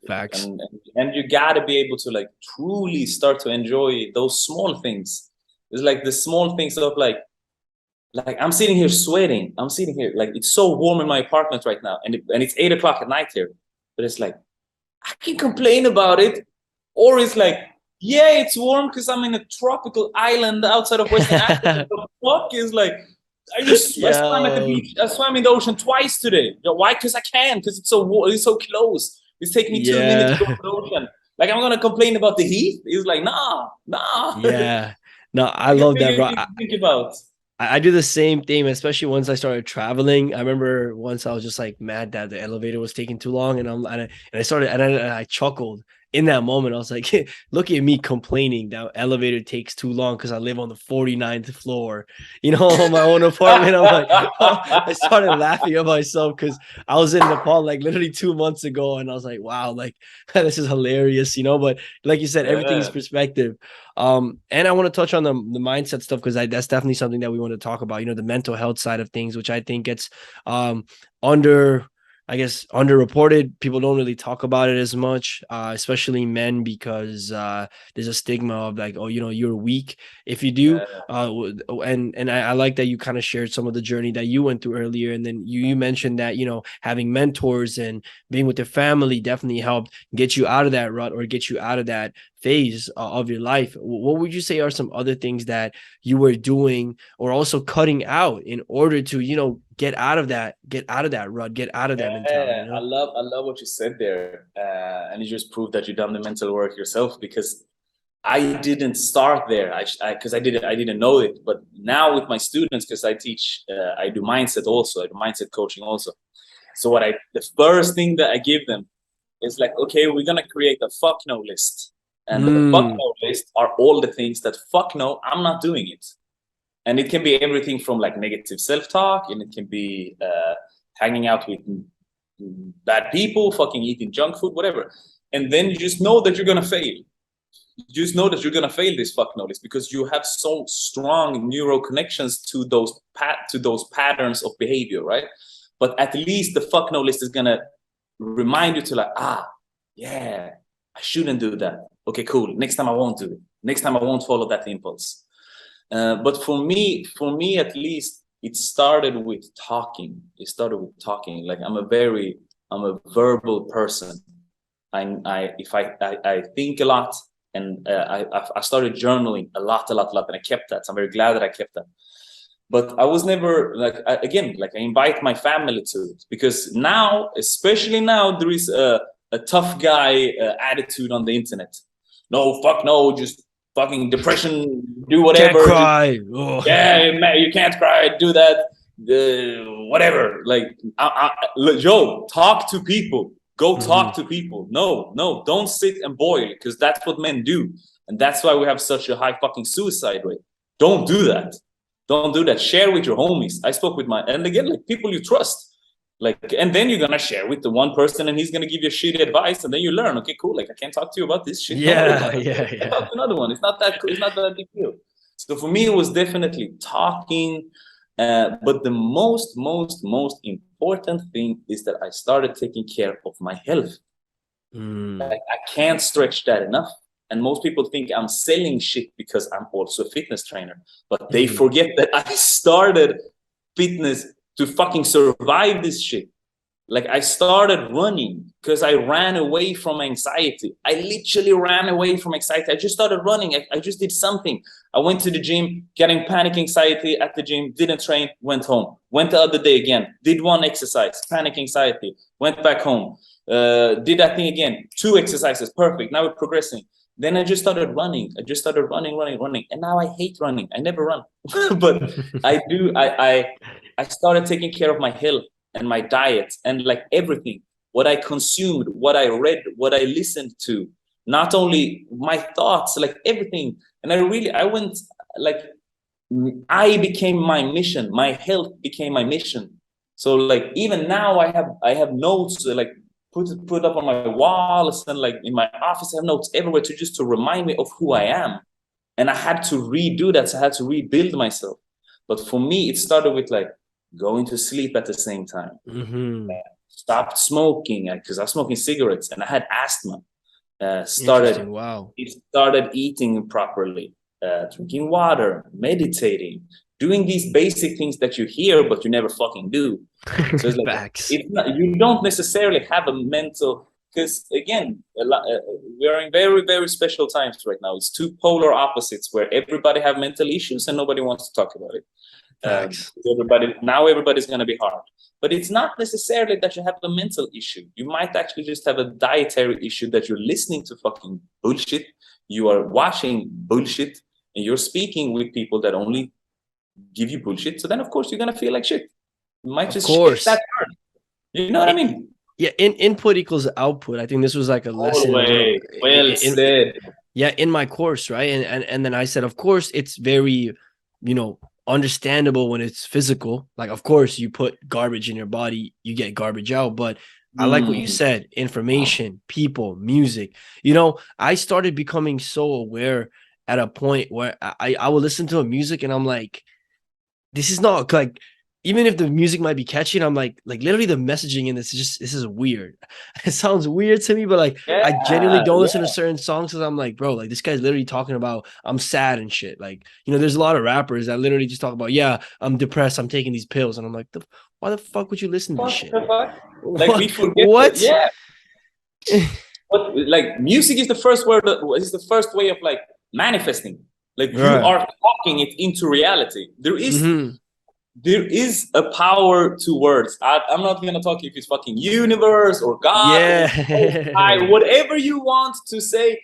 Facts. And you gotta be able to truly start to enjoy those small things. It's the small things of I'm sitting here sweating. I'm sitting here it's so warm in my apartment right now, and it's 8 o'clock at night here. But it's I can complain about it, or it's yeah, it's warm because I'm in a tropical island outside of Western Africa. The fuck is I swam at the beach. I swam in the ocean twice today. Why? Because I can. Because it's so close. It's taking me 2 minutes to go to the ocean. I'm gonna complain about the heat. It's nah. Yeah. No, I love that, bro. Think about. I do the same thing, especially once I started traveling. I remember once I was just mad that the elevator was taking too long, and I chuckled, in that moment, I was like, look at me complaining that elevator takes too long because I live on the 49th floor, on my own apartment. I'm like, I started laughing at myself because I was in Nepal like literally 2 months ago, and I was like, wow, like this is hilarious, But like you said, everything's Yeah. perspective. And I want to touch on the mindset stuff because that's definitely something that we want to talk about. The mental health side of things, which I think gets underreported. People don't really talk about it as much, especially men, because there's a stigma of like, oh, you're weak if you do. And I like that you kind of shared some of the journey that you went through earlier, and then you mentioned that having mentors and being with your family definitely helped get you out of that rut or get you out of that phase of your life. What would you say are some other things that you were doing or also cutting out in order to get out of that rut, get out of that mentality? I love what you said there, and you just proved that you've done the mental work yourself, because I didn't start there. I didn't know it, but now with my students, because I teach, I do mindset also. I do mindset coaching also. So the first thing that I give them is like, okay, we're gonna create a fuck no list, and the fuck no list are all the things that fuck no, I'm not doing it. And it can be everything from like negative self-talk, and it can be hanging out with bad people, fucking eating junk food, whatever. And then you just know that you're gonna fail. You just know that you're gonna fail this fuck no list, because you have so strong neural connections to those patterns of behavior, right? But at least the fuck no list is gonna remind you to like, yeah, I shouldn't do that. Okay, cool. Next time I won't do it. Next time I won't follow that impulse. But for me at least, it started with talking. Like I'm a verbal person. I think a lot, and I started journaling a lot, and I kept that. So I'm very glad that I kept that. But I was never like, I invite my family to it, because now, especially now, there is a tough guy attitude on the internet. No, fuck no, just fucking depression, do whatever. Can't cry. Yeah, man, you can't cry, do that, whatever. Like, Joe, talk to people. Go talk to people. No, don't sit and boil, because that's what men do. And that's why we have such a high fucking suicide rate. Don't do that. Don't do that. Share with your homies. I spoke with and again, like people you trust. Like, and then you're gonna share with the one person, and he's gonna give you shitty advice, and then you learn. Okay, cool. Like, I can't talk to you about this shit. Yeah. I talk to another one. It's not that big deal. So for me, it was definitely talking. But the most important thing is that I started taking care of my health. Like, I can't stretch that enough. And most people think I'm selling shit because I'm also a fitness trainer, but they forget that I started fitness to fucking survive this shit. Like, I started running because I ran away from anxiety. I literally ran away from anxiety. I just started running. I just did something. I went to the gym, getting panic anxiety at the gym, didn't train, went home. Went the other day again, did one exercise, panic anxiety, went back home. Did that thing again, 2 exercises, perfect. Now we're progressing. Then I just started running. Running. And now I hate running. I never run. But I started taking care of my health and my diet and like everything. What I consumed, what I read, what I listened to. Not only my thoughts, like everything. And I became my mission. My health became my mission. So like even now I have notes like put up on my walls, and like in my office I have notes everywhere to remind me of who I am. And I had to redo that. So I had to rebuild myself. But for me, it started with like going to sleep at the same time. Stopped smoking because I was smoking cigarettes and I had asthma. Started eating properly, drinking water, meditating, doing these basic things that you hear but you never fucking do. So it's like you don't necessarily have a mental, because again, we're in very, very special times right now. It's 2 polar opposites where everybody have mental issues and nobody wants to talk about it. Everybody's going to be hard, but it's not necessarily that you have a mental issue. You might actually just have a dietary issue, that you're listening to fucking bullshit, you are watching bullshit, and you're speaking with people that only give you bullshit. So then of course you're going to feel like shit. You might just shit that hard. You know what I mean? Yeah, input equals output. I think this was like a lesson, Always. Well said. yeah, in my course, right? And then I said, of course, it's very, understandable when it's physical. Like, of course, you put garbage in your body, you get garbage out. But I like what you Mm. said: information, people, music. I started becoming so aware at a point where I would listen to a music and I'm like, this is not like, even if the music might be catchy, and I'm like literally the messaging in this is weird. It sounds weird to me, but like I genuinely Yeah, don't listen to yeah. certain songs because I'm like, bro, like this guy's literally talking about I'm sad and shit. Like, there's a lot of rappers that literally just talk about, yeah, I'm depressed, I'm taking these pills, and I'm like, why the fuck would you listen to this What shit? the fuck? Like we What? forget that. What? Yeah. But like music is the first word. Is the first way of like manifesting. Like you Right. are talking it into reality. There is Mm-hmm. there is a power to words. I'm not gonna talk if it's fucking universe or God or Most High, Yeah. whatever you want to say,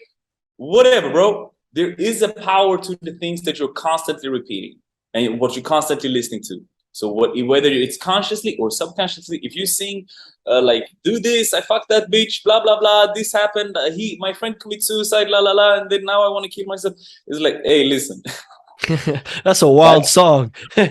whatever, bro. There is a power to the things that you're constantly repeating and what you're constantly listening to. So whether it's consciously or subconsciously, if you sing like do this, I fucked that bitch, blah blah blah, this happened, my friend committed suicide, la la la, and then now I want to kill myself. It's like, hey, listen, That's a wild that's song. but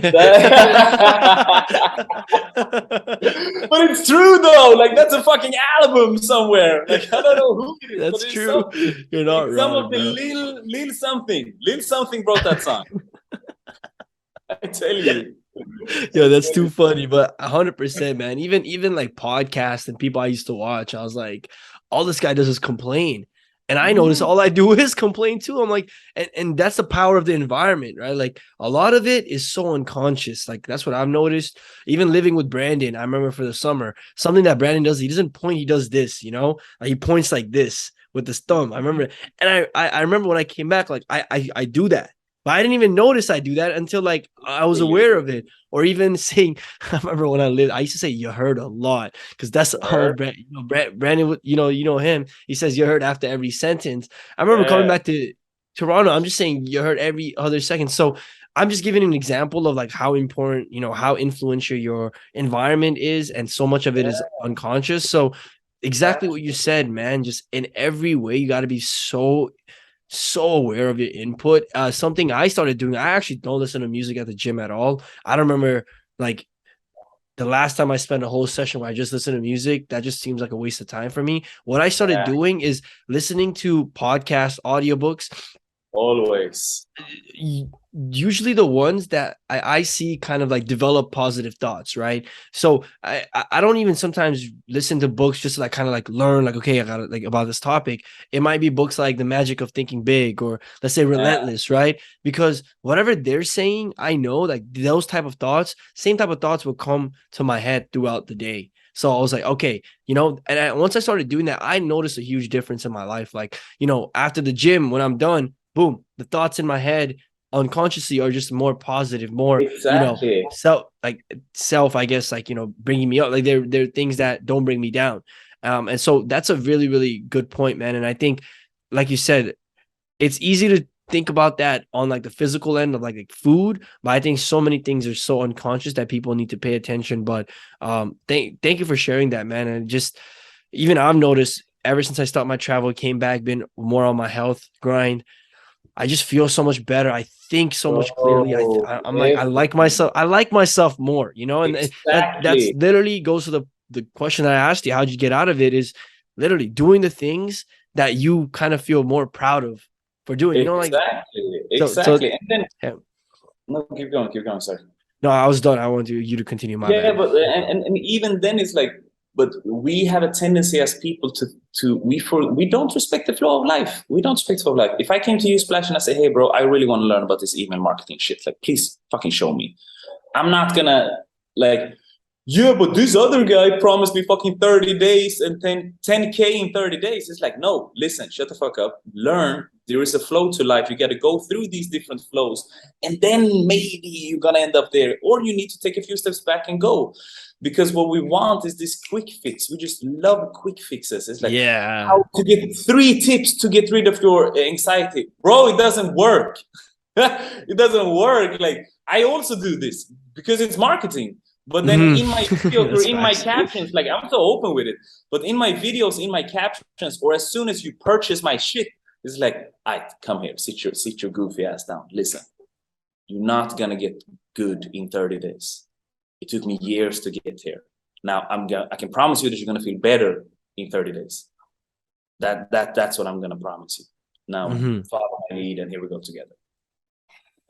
it's true though. Like that's a fucking album somewhere. Like I don't know who it is, but That's it's true. something. You're not It's some wrong, of the bro. Lil something brought that song. I tell you. Yo, that's too funny. But 100%, man. Even like podcasts and people I used to watch, I was like, all this guy does is complain. And I notice Mm, all I do is complain too. I'm like, and that's the power of the environment, right? Like a lot of it is so unconscious. Like that's what I've noticed. Even living with Brandon, I remember for the summer, something that Brandon does, he doesn't point, he does this, like he points like this with his thumb. I remember, and I remember when I came back, like I do that. But I didn't even notice I do that until like I was aware of it. Or even saying, I remember when I used to say "you heard" a lot because that's all Brandon. You know him. He says "you heard" after every sentence. I remember coming yeah, back to Toronto. I'm just saying "you heard" every other second. So I'm just giving an example of like how important, how influential your environment is, and so much of it is yeah, unconscious. So exactly what you exactly. said, man. Just in every way, you got to be so aware of your input. Something I started doing, I actually don't listen to music at the gym at all. I don't remember like the last time I spent a whole session where I just listened to music. That just seems like a waste of time for me. What I started Yeah, doing is listening to podcasts, audiobooks, always. usually the ones that I see kind of like develop positive thoughts, right? So I don't even sometimes listen to books just to like kind of like learn, like, okay, I gotta like about this topic. It might be books like The Magic of Thinking Big, or let's say Yeah, Relentless, right? Because whatever they're saying, I know like those type of thoughts, same type of thoughts will come to my head throughout the day. So I was like, okay, once I started doing that, I noticed a huge difference in my life. Like, after the gym, when I'm done, boom, the thoughts in my head unconsciously are just more positive, more, exactly. self, I guess, like, bringing me up. Like they're things that don't bring me down. And so that's a really, really good point, man. And I think, like you said, it's easy to think about that on like the physical end of like food, but I think so many things are so unconscious that people need to pay attention. But thank you for sharing that, man. And just even I've noticed ever since I stopped my travel, came back, been more on my health grind, I just feel so much better. I think so much clearly. Oh, I'm like, I like everything. myself. I like myself more, and that's Exactly. literally goes to the question that I asked you. How'd you get out of it? Is literally doing the things that you kind of feel more proud of for doing. Like Exactly. so. Exactly. And then Yeah. no, keep going, sorry. No, I was done. I want you to continue. My Yeah, bad. but and even then it's like, but we have a tendency as people to we don't respect the flow of life. We don't respect the flow of life. If I came to you, Splash, and I say, hey bro, I really want to learn about this email marketing shit, like please fucking show me. I'm not gonna like, yeah, but this other guy promised me fucking 30 days and 10K in 30 days. It's like, no, listen, shut the fuck up. Learn. There is a flow to life. You got to go through these different flows. And then maybe you're going to end up there. Or you need to take a few steps back and go. Because what we want is this quick fix. We just love quick fixes. It's like Yeah. how to get 3 tips to get rid of your anxiety. Bro, it doesn't work. It doesn't work. Like, I also do this because it's marketing. But then in my videos or That's in my facts. captions, like I'm so open with it. But in my videos, in my captions, or as soon as you purchase my shit, it's like, I come here, sit your goofy ass down. Listen, you're not gonna get good in 30 days. It took me years to get here. Now I can promise you that you're gonna feel better in 30 days. That's what I'm gonna promise you. Now follow my lead, and here we go together.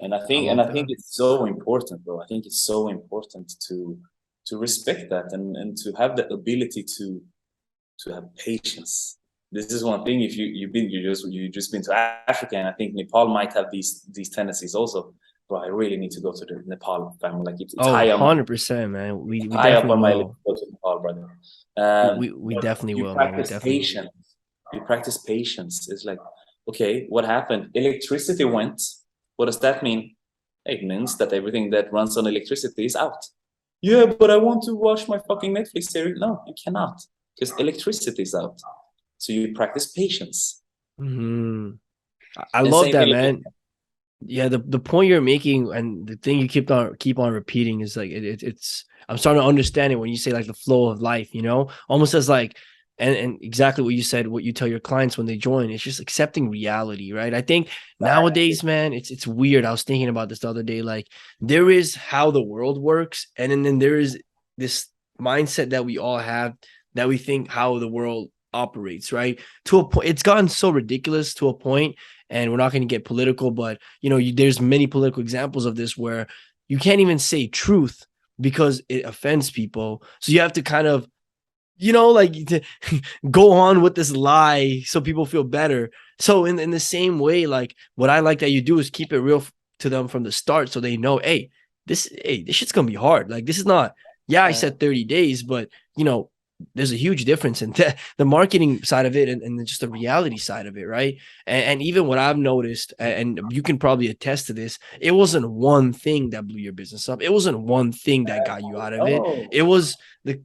And I I think love that. it's so important, bro. I think it's so important to respect that, and to have the ability to have patience. This is one thing. If you just been to Africa, and I think Nepal might have these tendencies also. Bro, I really need to go to the Nepal family. Like it's Oh, high on my 100%, man. We high up definitely on my list will. to go to Nepal, brother. We But definitely you will, man. We practice definitely will. patience. You practice patience. It's like, okay, what happened? Electricity went. What does that mean? It means that everything that runs on electricity is out. Yeah, but I want to watch my fucking Netflix series. No, you cannot, because electricity is out. So you practice patience. I And love same that, thing. man. Yeah, the point you're making and the thing you keep on repeating is like it's I'm starting to understand it when you say like the flow of life, almost as like and exactly what you said, what you tell your clients when they join, it's just accepting reality, right? I think nowadays, man, it's weird. I was thinking about this the other day. Like there is how the world works, and then there is this mindset that we all have that we think how the world operates, right? To a point, it's gotten so ridiculous to a point, and we're not going to get political, but there's many political examples of this where you can't even say truth because it offends people. So you have to kind of, like to go on with this lie so people feel better. So in the same way, like what I like that you do is keep it real to them from the start, so they know, hey, this shit's gonna be hard. Like this is not. Yeah, I said 30 days, but there's a huge difference in the marketing side of it and just the reality side of it, right? And even what I've noticed, and you can probably attest to this, it wasn't one thing that blew your business up. It wasn't one thing that got you out of it. Oh, It was the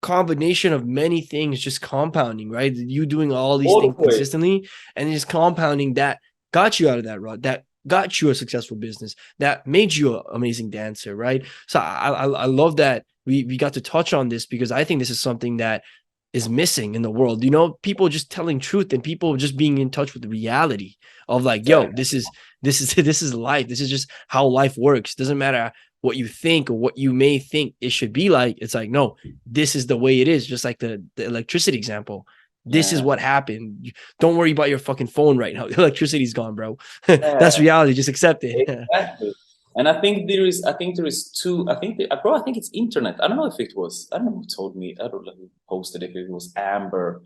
combination of many things just compounding, right? You doing all these things always. consistently and just compounding that got you out of that rut, that got you a successful business, that made you an amazing dancer, right? So I love that we got to touch on this because I think this is something that is missing in the world. People just telling truth and people just being in touch with the reality of like, yo, Exactly. this is life. This is just how life works. Doesn't matter what you think or what you may think it should be like. It's like, no, this is the way it is. Just like the electricity example. This is Yeah. what happened. Don't worry about your fucking phone right now. The electricity's gone, bro. That's Yeah. reality. Just accept it. Exactly. And I think there is two. Bro, I think it's internet. I don't know if it was. I don't know who told me. I don't know who posted it. If it was Amber.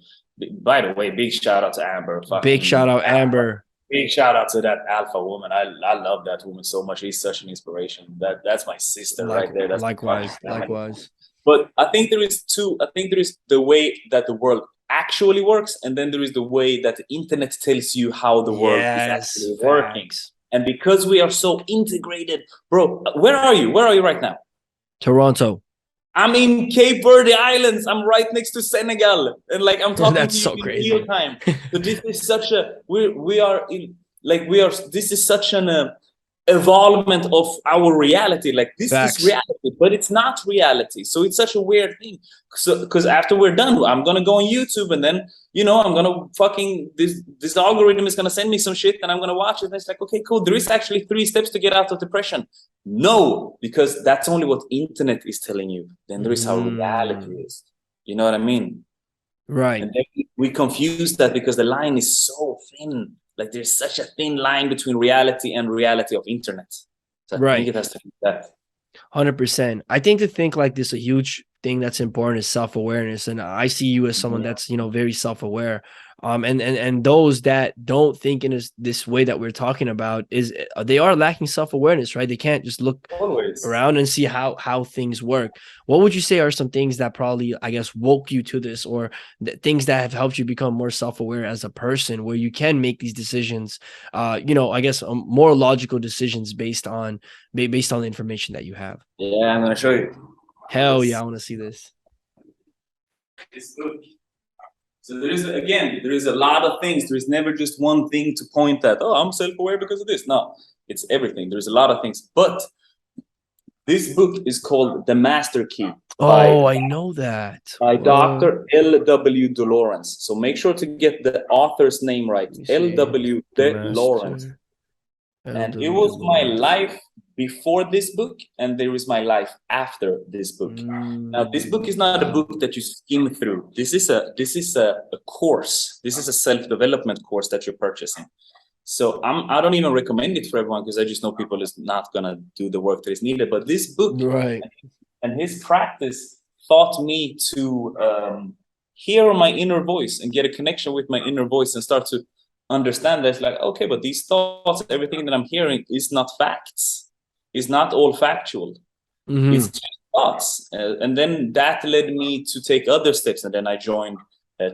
By the way, big shout out to Amber. Big shout Fucking out, Amber. big shout out to that alpha woman. I love that woman so much. She's such an inspiration. That's my sister right there. That's my fucking family. Likewise. But I think there is two. I think there is the way that the world actually works, and then there is the way that the internet tells you how the world is Yes, actually working. facts. And because we are so integrated, bro, where are you? Where are you right now? Toronto. I'm in Cape Verde Islands. I'm right next to Senegal, and like I'm talking That's to you so in crazy. real time. So this is such a we are in like we are. This is such an evolvement of our reality. Like this Facts. is reality, but it's not reality. So it's such a weird thing. So because after we're done, I'm gonna go on YouTube, and then I'm gonna fucking this algorithm is gonna send me some shit, and I'm gonna watch it. And it's like, okay, cool. There is actually 3 steps to get out of depression. No, because that's only what internet is telling you. Then there is how reality is. You know what I mean? Right. And then we confuse that because the line is so thin. Like there's such a thin line between reality and reality of internet. So I think it has to be that. 100%. I think to think like this, a huge thing that's important is self-awareness. And I see you as someone that's, very self-aware. And those that don't think in this way that we're talking about they are lacking self-awareness, right? They can't just look around and see how things work. What would you say are some things that probably, I guess, woke you to this, or things that have helped you become more self-aware as a person, where you can make these decisions, I guess more logical decisions based on the information that you have? Yeah, I'm gonna show you. Hell yeah, I want to see this. It's good. So there is a lot of things. There is never just one thing to point at. Oh, I'm self-aware because of this. No, it's everything. There's a lot of things. But This book is called The Master Key Oh, I know that. by Dr. L.W. de Lawrence. So make sure to get the author's name right. L.W. The de Lawrence. Master And it L.W. de was my Lawrence. life before this book, and there is my life after this book. Now, this book is not a book that you skim through. This is a course. This is a self-development course that you're purchasing. So I don't even recommend it for everyone, because I just know people is not gonna do the work that is needed. But this book, right, and his practice taught me to hear my inner voice and get a connection with my inner voice and start to understand that it's like, okay, but these thoughts, everything that I'm hearing is not facts. It's not all factual. It's just thoughts. And then that led me to take other steps. And then I joined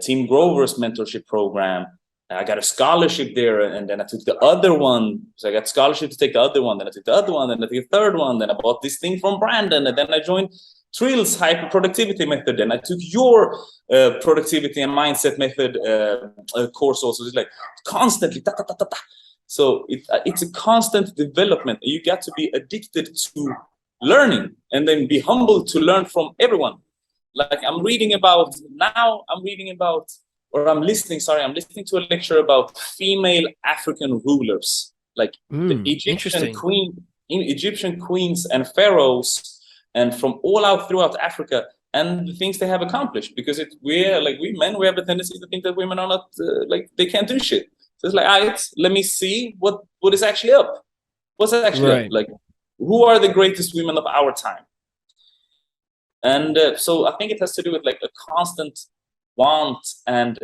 Tim Grover's mentorship program. I got a scholarship there, and then I took the other one. So I got scholarship to take the other one. Then I took the other one. Then I took the third one. Then I bought this thing from Brandon. And then I joined Trill's hyper productivity method. And I took your productivity and mindset method course also. It's like constantly. So it's a constant development. You got to be addicted to learning, and then be humble to learn from everyone. Like I'm listening to a lecture about female African rulers, like the Egyptian queens and pharaohs, and from all out throughout Africa, and the things they have accomplished. Because we men, we have a tendency to think that women are not they can't do shit. So it's like, let me see what is actually up. What's actually up? Like, who are the greatest women of our time? And so I think it has to do with like a constant want and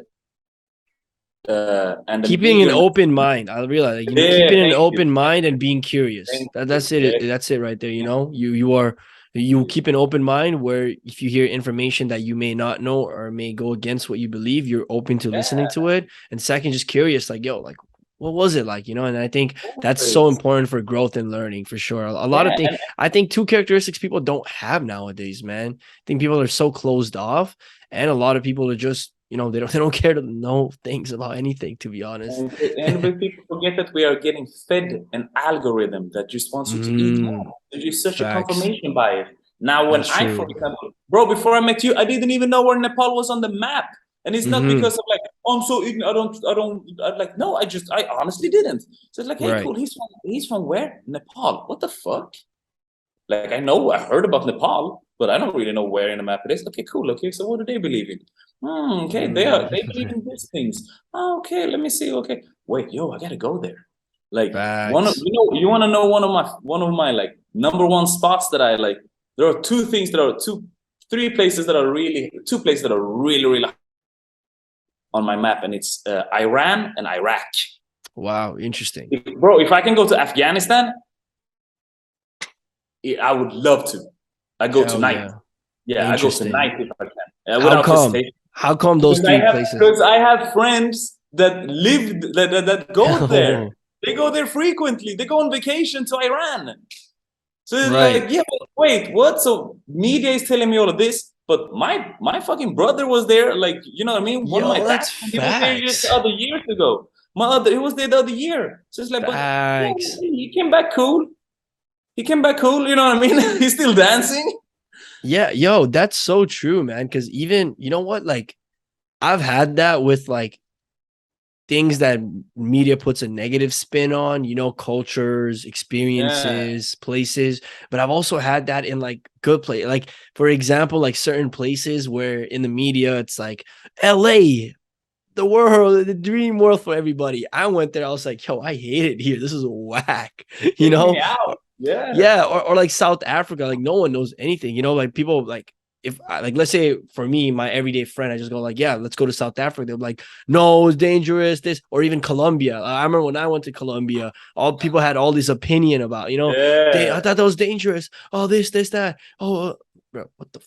keeping an open mind. I realize, keeping an open mind and being curious. That's it. That's it right there. You keep an open mind, where if you hear information that you may not know or may go against what you believe, you're open to listening to it. And second, just curious, like, yo, like, what was it like? And I think that's so important for growth and learning, for sure. A lot of things, I think, two characteristics people don't have nowadays, man. I think people are so closed off, and a lot of people are just, they don't care to know things about anything, to be honest. And people forget that we are getting fed an algorithm that just wants you to eat more. There's just such a confirmation bias. Now, for example, bro, before I met you, I didn't even know where Nepal was on the map. And it's not because of like, I'm so ignorant. No, I honestly didn't. So it's like, hey, cool. He's from where? Nepal. What the fuck? Like, I heard about Nepal, but I don't really know where in the map it is. Okay, cool. Okay, so what do they believe in? Okay, they believe in these things. Okay, let me see. Okay, wait, I gotta go there. Like, you want to know one of my like number one spots that I like? There are two places that are really on my map, and it's Iran and Iraq. Wow, interesting. If I can go to Afghanistan, I would love to. I go tonight. Yeah, I go tonight if I can. How come those three places? Because I have friends that go there. They go there frequently. They go on vacation to Iran. So it's like, yeah, wait, what? So media is telling me all of this, but my fucking brother was there. Like, you know what I mean? One of my dads, he was there just the other years ago. He was there the other year. So it's like, but he came back cool. You know what I mean? He's still dancing. Yeah, yo, that's so true, man. Because even, you know what, like, I've had that with like things that media puts a negative spin on, cultures, experiences, places. But I've also had that in like good place. Like, for example, like certain places where in the media, it's like LA, the world, the dream world for everybody. I went there. I was like, yo, I hate it here. This is whack, Yeah. Or like South Africa, like no one knows anything, like people like, if like, let's say for me, my everyday friend, I just go like, yeah, let's go to South Africa. They're like, no, it's dangerous. This, or even Colombia. I remember when I went to Colombia, all people had all this opinion about, I thought that was dangerous. Oh, this, that. Oh, bro, what the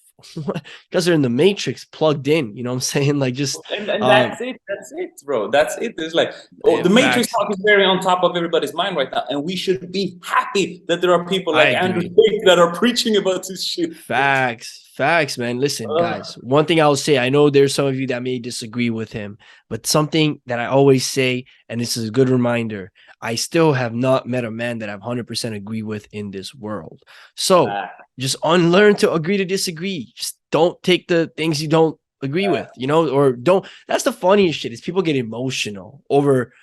because they're in the matrix, plugged in, you know what I'm saying? Like, just and that's it, bro. That's it. It's like, the matrix talk is very on top of everybody's mind right now, and we should be happy that there are people like Andrew Tate that are preaching about this shit. Facts, man. Listen, guys, one thing I'll say, I know there's some of you that may disagree with him, but something that I always say, and this is a good reminder, I still have not met a man that I 100% agree with in this world. So just unlearn to agree to disagree. Just don't take the things you don't agree with, or don't. That's the funniest shit is people get emotional over,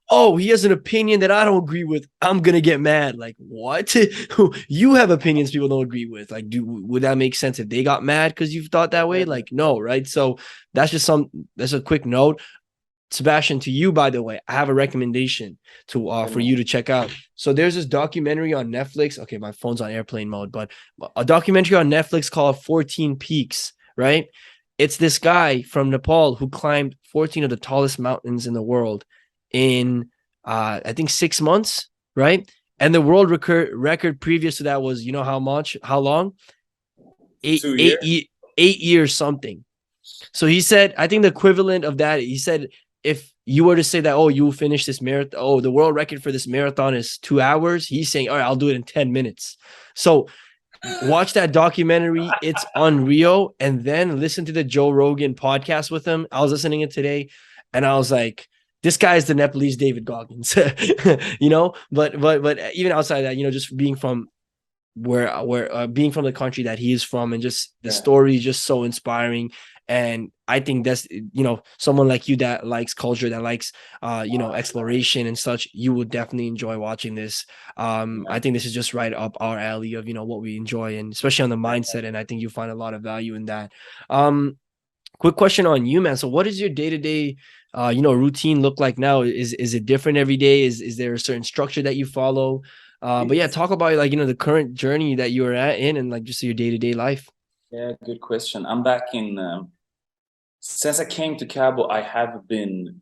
oh, he has an opinion that I don't agree with. I'm going to get mad. Like, what? You have opinions people don't agree with. Like, would that make sense if they got mad because you thought that way? Like, no, right? So that's a quick note. Sebastian, to you, by the way, I have a recommendation for you to check out. So there's this documentary on Netflix. Okay, my phone's on airplane mode, but a documentary on Netflix called 14 Peaks, right? It's this guy from Nepal who climbed 14 of the tallest mountains in the world in I think 6 months, right? And the world record previous to that was, how long? 8 years something. So he said, I think the equivalent of that, he said, if you were to say that, oh, you finish this marathon, oh, the world record for this marathon is 2 hours, he's saying, all right, I'll do it in 10 minutes. So watch that documentary. It's unreal. And then listen to the Joe Rogan podcast with him. I was listening to it today and I was like, this guy is the Nepalese David Goggins, but even outside that, just being from being from the country that he is from, and just the story is just so inspiring. And I think that's, someone like you that likes culture, that likes, exploration and such, you would definitely enjoy watching this. I think this is just right up our alley of, what we enjoy, and especially on the mindset. And I think you find a lot of value in that. Quick question on you, man. So what is your day-to-day, routine look like now? Is it different every day? Is there a certain structure that you follow? But yeah, talk about the current journey that you're in and like just your day-to-day life. Yeah, good question. I'm back in, since I came to Cabo, I have been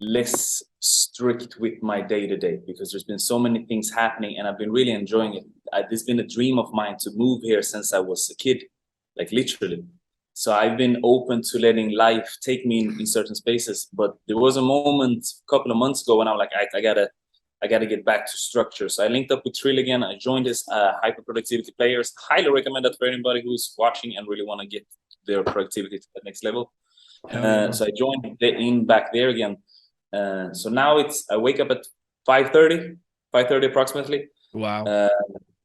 less strict with my day-to-day because there's been so many things happening and I've been really enjoying it. It's been a dream of mine to move here since I was a kid, like literally. So I've been open to letting life take me in certain spaces. But there was a moment a couple of months ago when I'm like, I gotta get back to structure. So I linked up with Trill again. I joined this hyper productivity players. Highly recommend that for anybody who's watching and really want to get their productivity to the next level. So I joined back there again. So now I wake up at 5:30 approximately. Wow.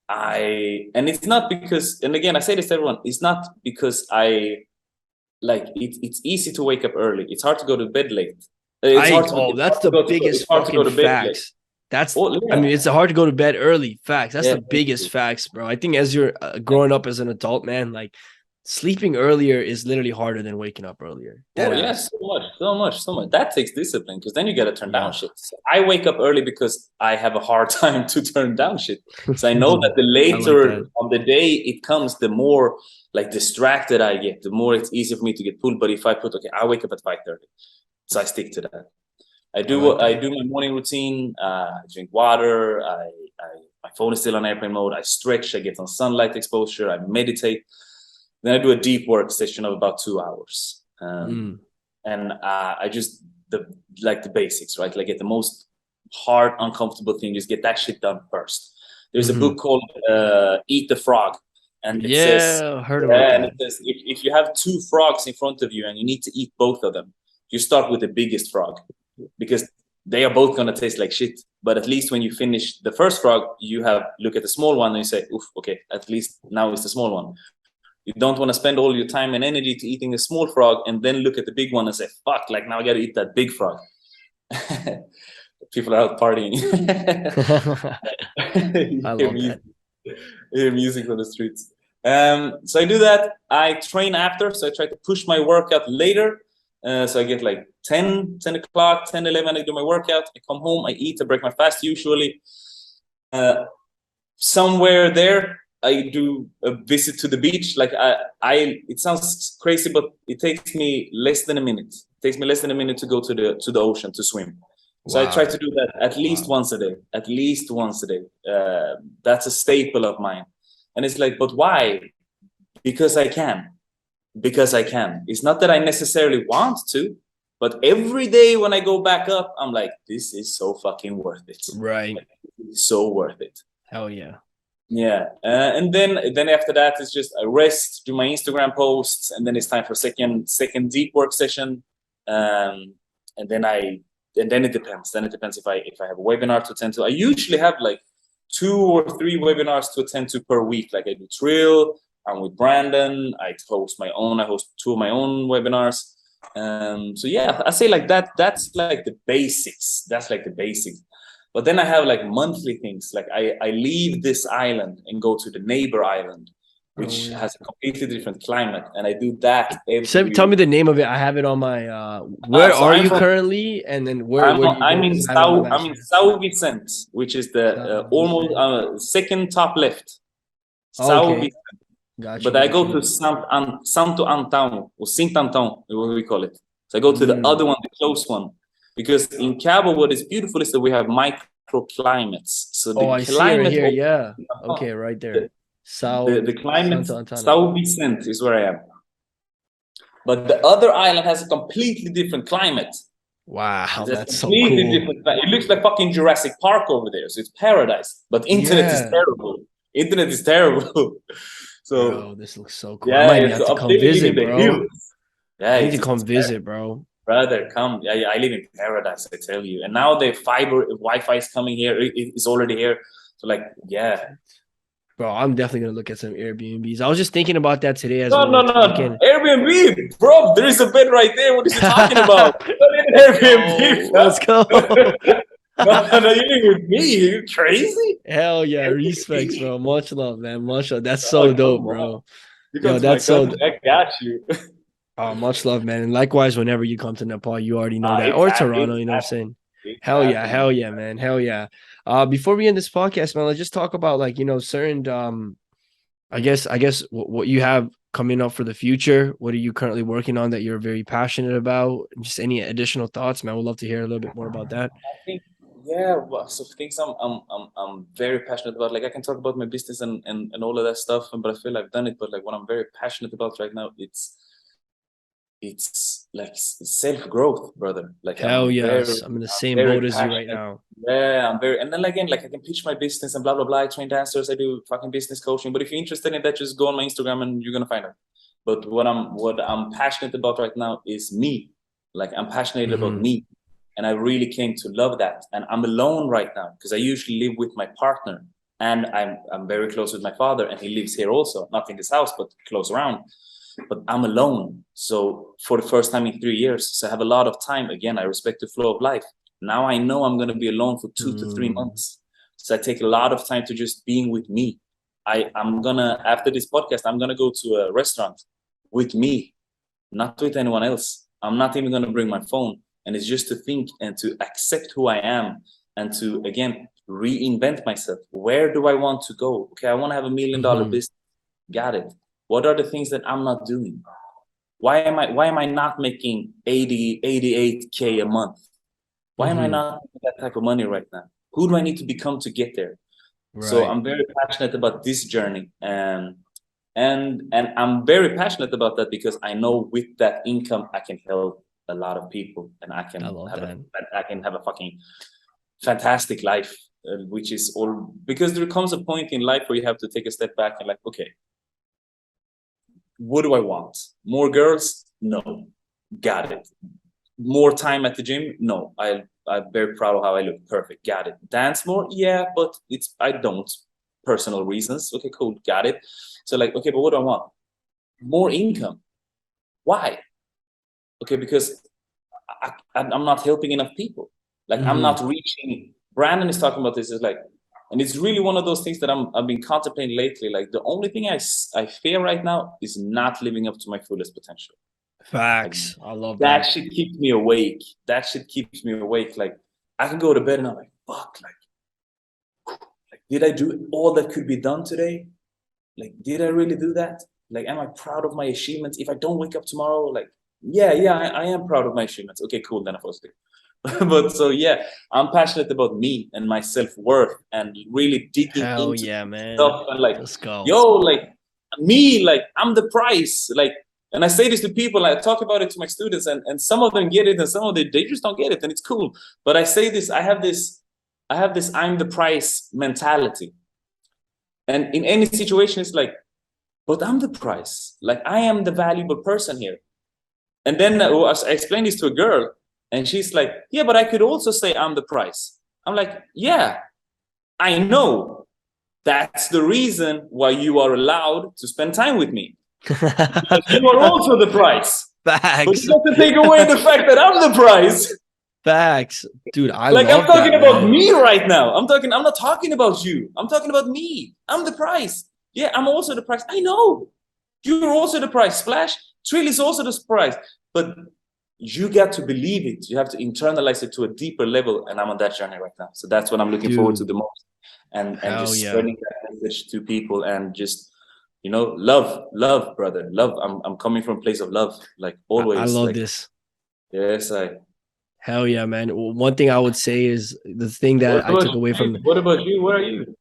And it's not because, and again, I say this to everyone, it's not because it's easy to wake up early. It's hard to go to bed late. That's the biggest fucking facts. It's hard to go to bed early. Facts. That's the biggest facts, bro. I think as you're growing up as an adult, man, like sleeping earlier is literally harder than waking up earlier. So much. That takes discipline because then you got to turn down shit. So I wake up early because I have a hard time to turn down shit. So I know that the later on the day it comes, the more like distracted I get, the more it's easy for me to get pulled. But if I I wake up at 5:30, so I stick to that. I do my morning routine. I drink water. My phone is still on airplane mode. I stretch. I get some sunlight exposure. I meditate. Then I do a deep work session of about 2 hours. And I just the basics, right? Like get the most hard, uncomfortable thing. Just get that shit done first. There's a book called Eat the Frog. And it says, heard about that. And it says if you have 2 frogs in front of you and you need to eat both of them, you start with the biggest frog because they are both gonna taste like shit. But at least when you finish the first frog, you look at the small one and you say, oof, okay, at least now it's the small one. You don't want to spend all your time and energy to eating a small frog and then look at the big one and say, fuck, like now I got to eat that big frog. People are out partying. I love that. You hear music on the streets. So I do that. I train after. So I try to push my workout later. So I get like 10 o'clock, 10, 11, I do my workout. I come home, I eat, I break my fast usually. Somewhere there, I do a visit to the beach. Like it sounds crazy, but it takes me less than a minute. It takes me less than a minute to go to the ocean to swim. So I try to do that at least once a day. At least once a day. That's a staple of mine. And it's like, but why? Because I can. Because I can. It's not that I necessarily want to, but every day when I go back up, I'm like, this is so fucking worth it. Right. Like, it's so worth it. Hell yeah. Yeah, and then after that it's just I rest, do my Instagram posts, and then it's time for second deep work session, and then and then it depends. Then it depends if I have a webinar to attend to. I usually have like 2 or 3 webinars to attend to per week. Like I do Trill, I'm with Brandon, I host 2 of my own webinars. So yeah, I say like that. That's like the basics. But then I have like monthly things. Like I leave this island and go to the neighbor island, which has a completely different climate, and I do that every Tell me the name of it. I have it on my where so are you currently, and then where do you I'm go? in 'Cause I have it on my I'm in masthead. São Vicente, which is the almost second top left. São Okay, Vicente. got you, But I got go you. to Santo Antão, or Santo Antão, what we call it. So I go to the other one, the close one, because in Cabo, what is beautiful is that we have microclimates. So the I see it right climate here. of Yeah. Okay, right there. the climate, Santo Antano. São Vicente is where I am. But the other island has a completely different climate. Wow, It's that's so completely cool. different. It looks like fucking Jurassic Park over there. So it's paradise. But internet is terrible. Internet is terrible. So Bro, this looks so cool. I yeah, might it's have to up come there in visit, the bro. hills. Yeah, I need to it's come visit, bro. brother, come. Yeah, I live in paradise, I tell you. And now the Wi-Fi is coming here. It's already here. So like, yeah. Bro, I'm definitely gonna look at some Airbnbs. I was just thinking about that today as No, we no, were no. talking. Airbnb, bro. There is a bed right there. What are you talking about? Airbnb. Let's go. No, you live with me. You crazy? Hell yeah, respects, bro. Much love, man. Much love. That's so dope, bro. You Yo, come to my that's so. country, I got you. Much love, man. And likewise, whenever you come to Nepal, you already know that. It's Or happening. Toronto, you know what I'm saying? It's Hell yeah, happening. hell yeah, man. Hell yeah. Before we end this podcast, man, let's just talk about like, certain I guess what you have coming up for the future. What are you currently working on that you're very passionate about? Just any additional thoughts, man. We'd love to hear a little bit more about that. I think, yeah, well, so things I'm very passionate about. Like I can talk about my business and all of that stuff, but I feel I've done it. But like what I'm very passionate about right now, it's like self-growth, brother. Like Hell yes. I'm in the same boat as you right passionate. now. Yeah, I'm very, and then again, like I can pitch my business and blah blah blah. I train dancers, I do fucking business coaching. But if you're interested in that, just go on my Instagram and you're gonna find out. But what I'm passionate about right now is me. Like I'm passionate about me, and I really came to love that. And I'm alone right now because I usually live with my partner, and I'm very close with my father, and he lives here also, not in this house, but close around. But I'm alone. So for the first time in 3 years, so I have a lot of time. Again, I respect the flow of life. Now I know I'm going to be alone for 2 to 3 months. So I take a lot of time to just being with me. I'm going to, after this podcast, I'm going to go to a restaurant with me, not with anyone else. I'm not even going to bring my phone. And it's just to think and to accept who I am and to, again, reinvent myself. Where do I want to go? Okay, I want to have $1 million business. Got it. What are the things that I'm not doing? Why am I not making 88K a month? Why am I not making that type of money right now? Who do I need to become to get there? Right. So I'm very passionate about this journey, and I'm very passionate about that because I know with that income I can help a lot of people, and I can have a fucking fantastic life, which is all because there comes a point in life where you have to take a step back and like, okay, what do I want? More girls? No. Got it. More time at the gym? No. I'm very proud of how I look. Perfect. Got it. Dance more? Yeah, but I don't. Personal reasons. Okay, cool. Got it. So like, okay, but what do I want? More income. Why? Okay, because I'm not helping enough people. Like I'm not reaching. Brandon is talking about this. Is like, and it's really one of those things that I've been contemplating lately. Like the only thing I fear right now is not living up to my fullest potential. Facts. Like, I love that. That shit keeps me awake. Like I can go to bed and I'm like, fuck, like did I do all that could be done today? Like, did I really do that? Like, am I proud of my achievements? If I don't wake up tomorrow, like, yeah, I am proud of my achievements. Okay, cool, then I post it. But so yeah, I'm passionate about me and my self-worth and really digging into stuff and like, yo, like me, like I'm the price. Like, and I say this to people, I talk about it to my students, and some of them get it and some of them they just don't get it, and it's cool. But I say this, I have this I'm the price mentality. And in any situation, it's like, but I'm the price. Like I am the valuable person here. And then I explained this to a girl. And she's like, yeah, but I could also say I'm the price. I'm like, yeah, I know. That's the reason why you are allowed to spend time with me. Because you are also the price. But Facts. you have to take away the fact that I'm the price. Facts. Dude, I Like I'm love talking that, about man. me right now. I'm not talking about you. I'm talking about me. I'm the price. Yeah, I'm also the price. I know. You're also the price. Splash. Trill is also the price. But you got to believe it. You have to internalize it to a deeper level. And I'm on that journey right now. So that's what I'm looking forward to Dude, the most. And hell just yeah. spreading that message to people and just, love, brother. Love. I'm coming from a place of love. Like I always. love Like, this. yes, Hell yeah, man. One thing I would say is the thing what that I about took away you? from What about you? Where are you?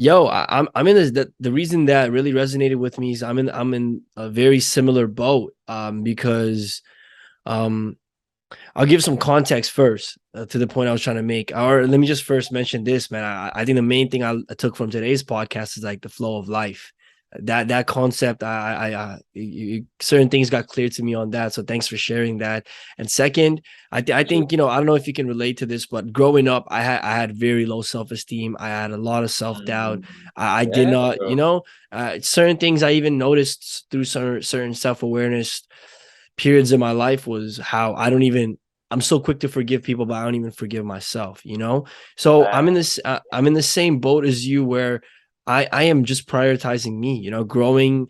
I'm in this the reason that really resonated with me is I'm in a very similar boat because um I'll give some context first to the point I was trying to make. Or let me just first mention this, man. I think the main thing I took from today's podcast is like the flow of life. That concept, certain things got clear to me on that. So thanks for sharing that. And second, I think I don't know if you can relate to this, but growing up, I had very low self esteem. I had a lot of self doubt. I did Yeah, not, bro. certain things I even noticed through certain self awareness periods in my life was how I'm so quick to forgive people, but I don't even forgive myself. So I'm in the same boat as you where I am just prioritizing me, growing.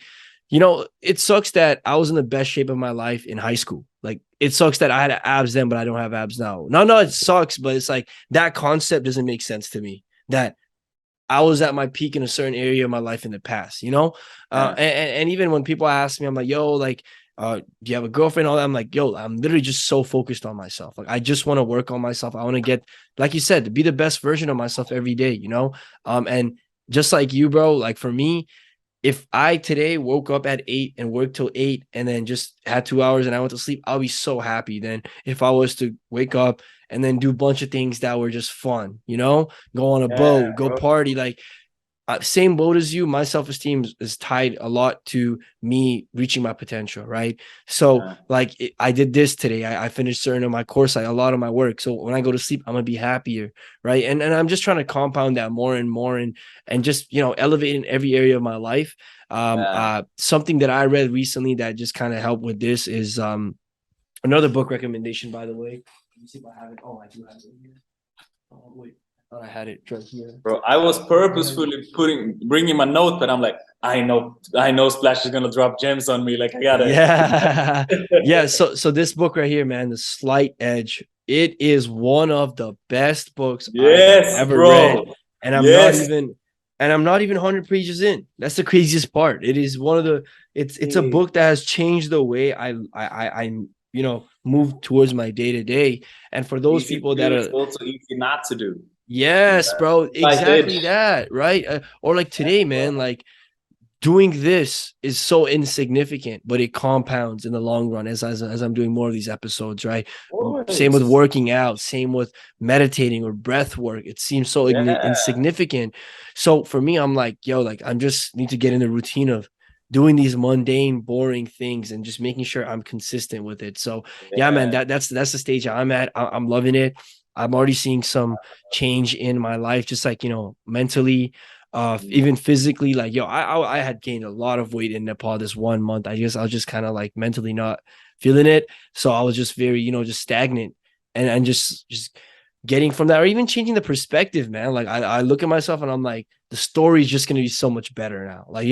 It sucks that I was in the best shape of my life in high school. Like it sucks that I had abs then, but I don't have abs now. No, it sucks, but it's like that concept doesn't make sense to me. That I was at my peak in a certain area of my life in the past. And even when people ask me, I'm like, yo, like, do you have a girlfriend? All that, I'm like, yo, I'm literally just so focused on myself. Like, I just want to work on myself. I want to get, like you said, to be the best version of myself every day. And just like you, bro, like for me, if I today woke up at 8 and worked till 8 and then just had 2 hours and I went to sleep, I'll be so happy. Then if I was to wake up and then do a bunch of things that were just fun, go on a Yeah, boat, go bro. party, like same boat as you. My self-esteem is tied a lot to me reaching my potential, right? So Yeah, like I did this today. I finished certain of my course, a lot of my work. So when I go to sleep, I'm gonna be happier, right? And I'm just trying to compound that more and more and just elevate in every area of my life. yeah. Something that I read recently that just kind of helped with this is another book recommendation, by the way. Let me see if I have it. Oh, I do have it here. Oh, wait. I thought I had it right here. Bro, I was purposefully bringing my note, but I'm like, I know Splash is gonna drop gems on me. Like I gotta. Yeah. Yeah. So this book right here, man, The Slight Edge, it is one of the best books I have Yes, ever read. bro. And I'm not Yes. even and I'm not even 100 pages in. That's the craziest part. It is one of the it's a book that has changed the way I move towards my day to day. And for those Easy to people that do. It's are also easy not to do. yes, bro, Like exactly edge. that, right? Or like Yeah, today, man, bro. like doing this is so insignificant, but it compounds in the long run as I'm doing more of these episodes, right? Same with Always. working out, same with meditating or breath work. It seems so Yeah. insignificant. So for me, I'm like, yo, like I'm just need to get in the routine of doing these mundane, boring things and just making sure I'm consistent with it. So yeah, man, Yeah. that's the stage I'm at. I'm loving it. I'm already seeing some change in my life, just like mentally, even physically. Like I had gained a lot of weight in Nepal this 1 month. I was just kind of like mentally not feeling it, so I was just very just stagnant and just getting from that or even changing the perspective, man. Like I look at myself and I'm like, the story is just going to be so much better now. Like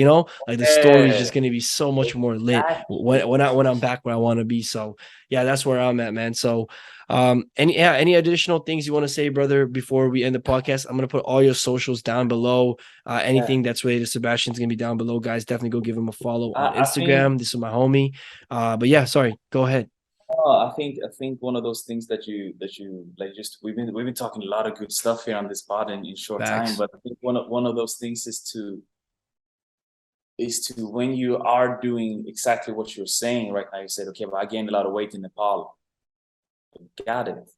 like the story is Yeah. just going to be so much more lit Exactly. when I'm back where I want to be. So yeah, that's where I'm at, man. So any additional things you want to say, brother, before we end the podcast? I'm gonna put all your socials down below. Yeah. Anything that's related to Sebastian's gonna be down below, guys. Definitely go give him a follow on I think Instagram. This is my homie. But yeah, sorry, go ahead. I think one of those things that you like, just we've been talking a lot of good stuff here on this pod in short time, Facts. but I think one of those things is to when you are doing exactly what you're saying right now. You said, okay, but I gained a lot of weight in Nepal. Got it.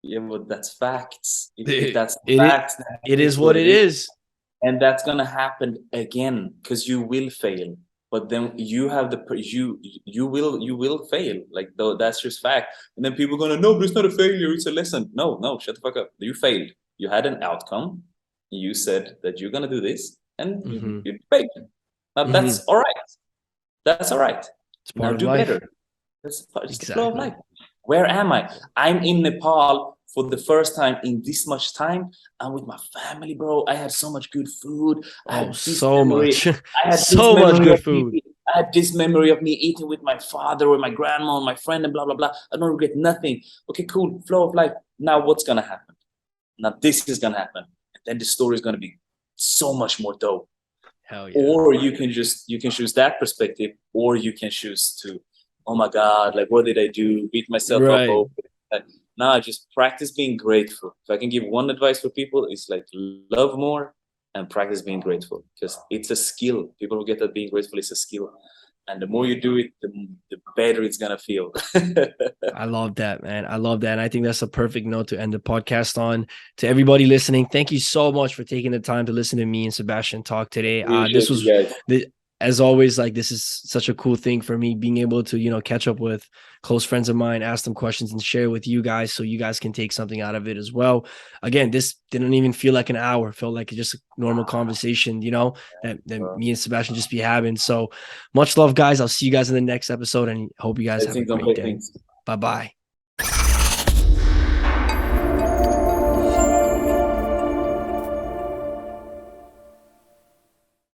Yeah, but that's facts. If It, that's it facts, then it it is is what what it it is. is. And that's gonna happen again because you will fail. but then you have you will fail. Like, though, that's just fact. And then people are gonna, no, but it's not a failure, it's a lesson. No, shut the fuck up. You failed. You had an outcome. You said that you're gonna do this, and you failed. Now that's all right. That's all right. It's Now part of do life. better. It's the flow of life. Where am I? I'm in Nepal for the first time in this much time. I'm with my family, bro. I had so much good food. I had this so memory. much. I had So much good food. I had this memory of me eating with my father or my grandma and my friend and blah, blah, blah. I don't regret nothing. Okay, cool. Flow of life. Now what's going to happen? Now this is going to happen. And then the story is going to be so much more dope. Hell yeah. Or you can choose that perspective, or you can choose to, oh my God, like, what did I do? Beat myself up over it. Now I just practice being grateful. If I can give one advice for people, it's like, love more and practice being grateful, because it's a skill. People forget that being grateful is a skill. And the more you do it, the better it's going to feel. I love that, man. I love that. And I think that's a perfect note to end the podcast on. To everybody listening, thank you so much for taking the time to listen to me and Sebastian talk today. This was, as always, like, this is such a cool thing for me, being able to, you know, catch up with close friends of mine, ask them questions, and share with you guys, so you guys can take something out of it as well. Again, this didn't even feel like an hour. It felt like just a normal conversation, you know, that me and Sebastian just be having. So much love, guys. I'll see you guys in the next episode, and hope you guys have a great day. Bye-bye.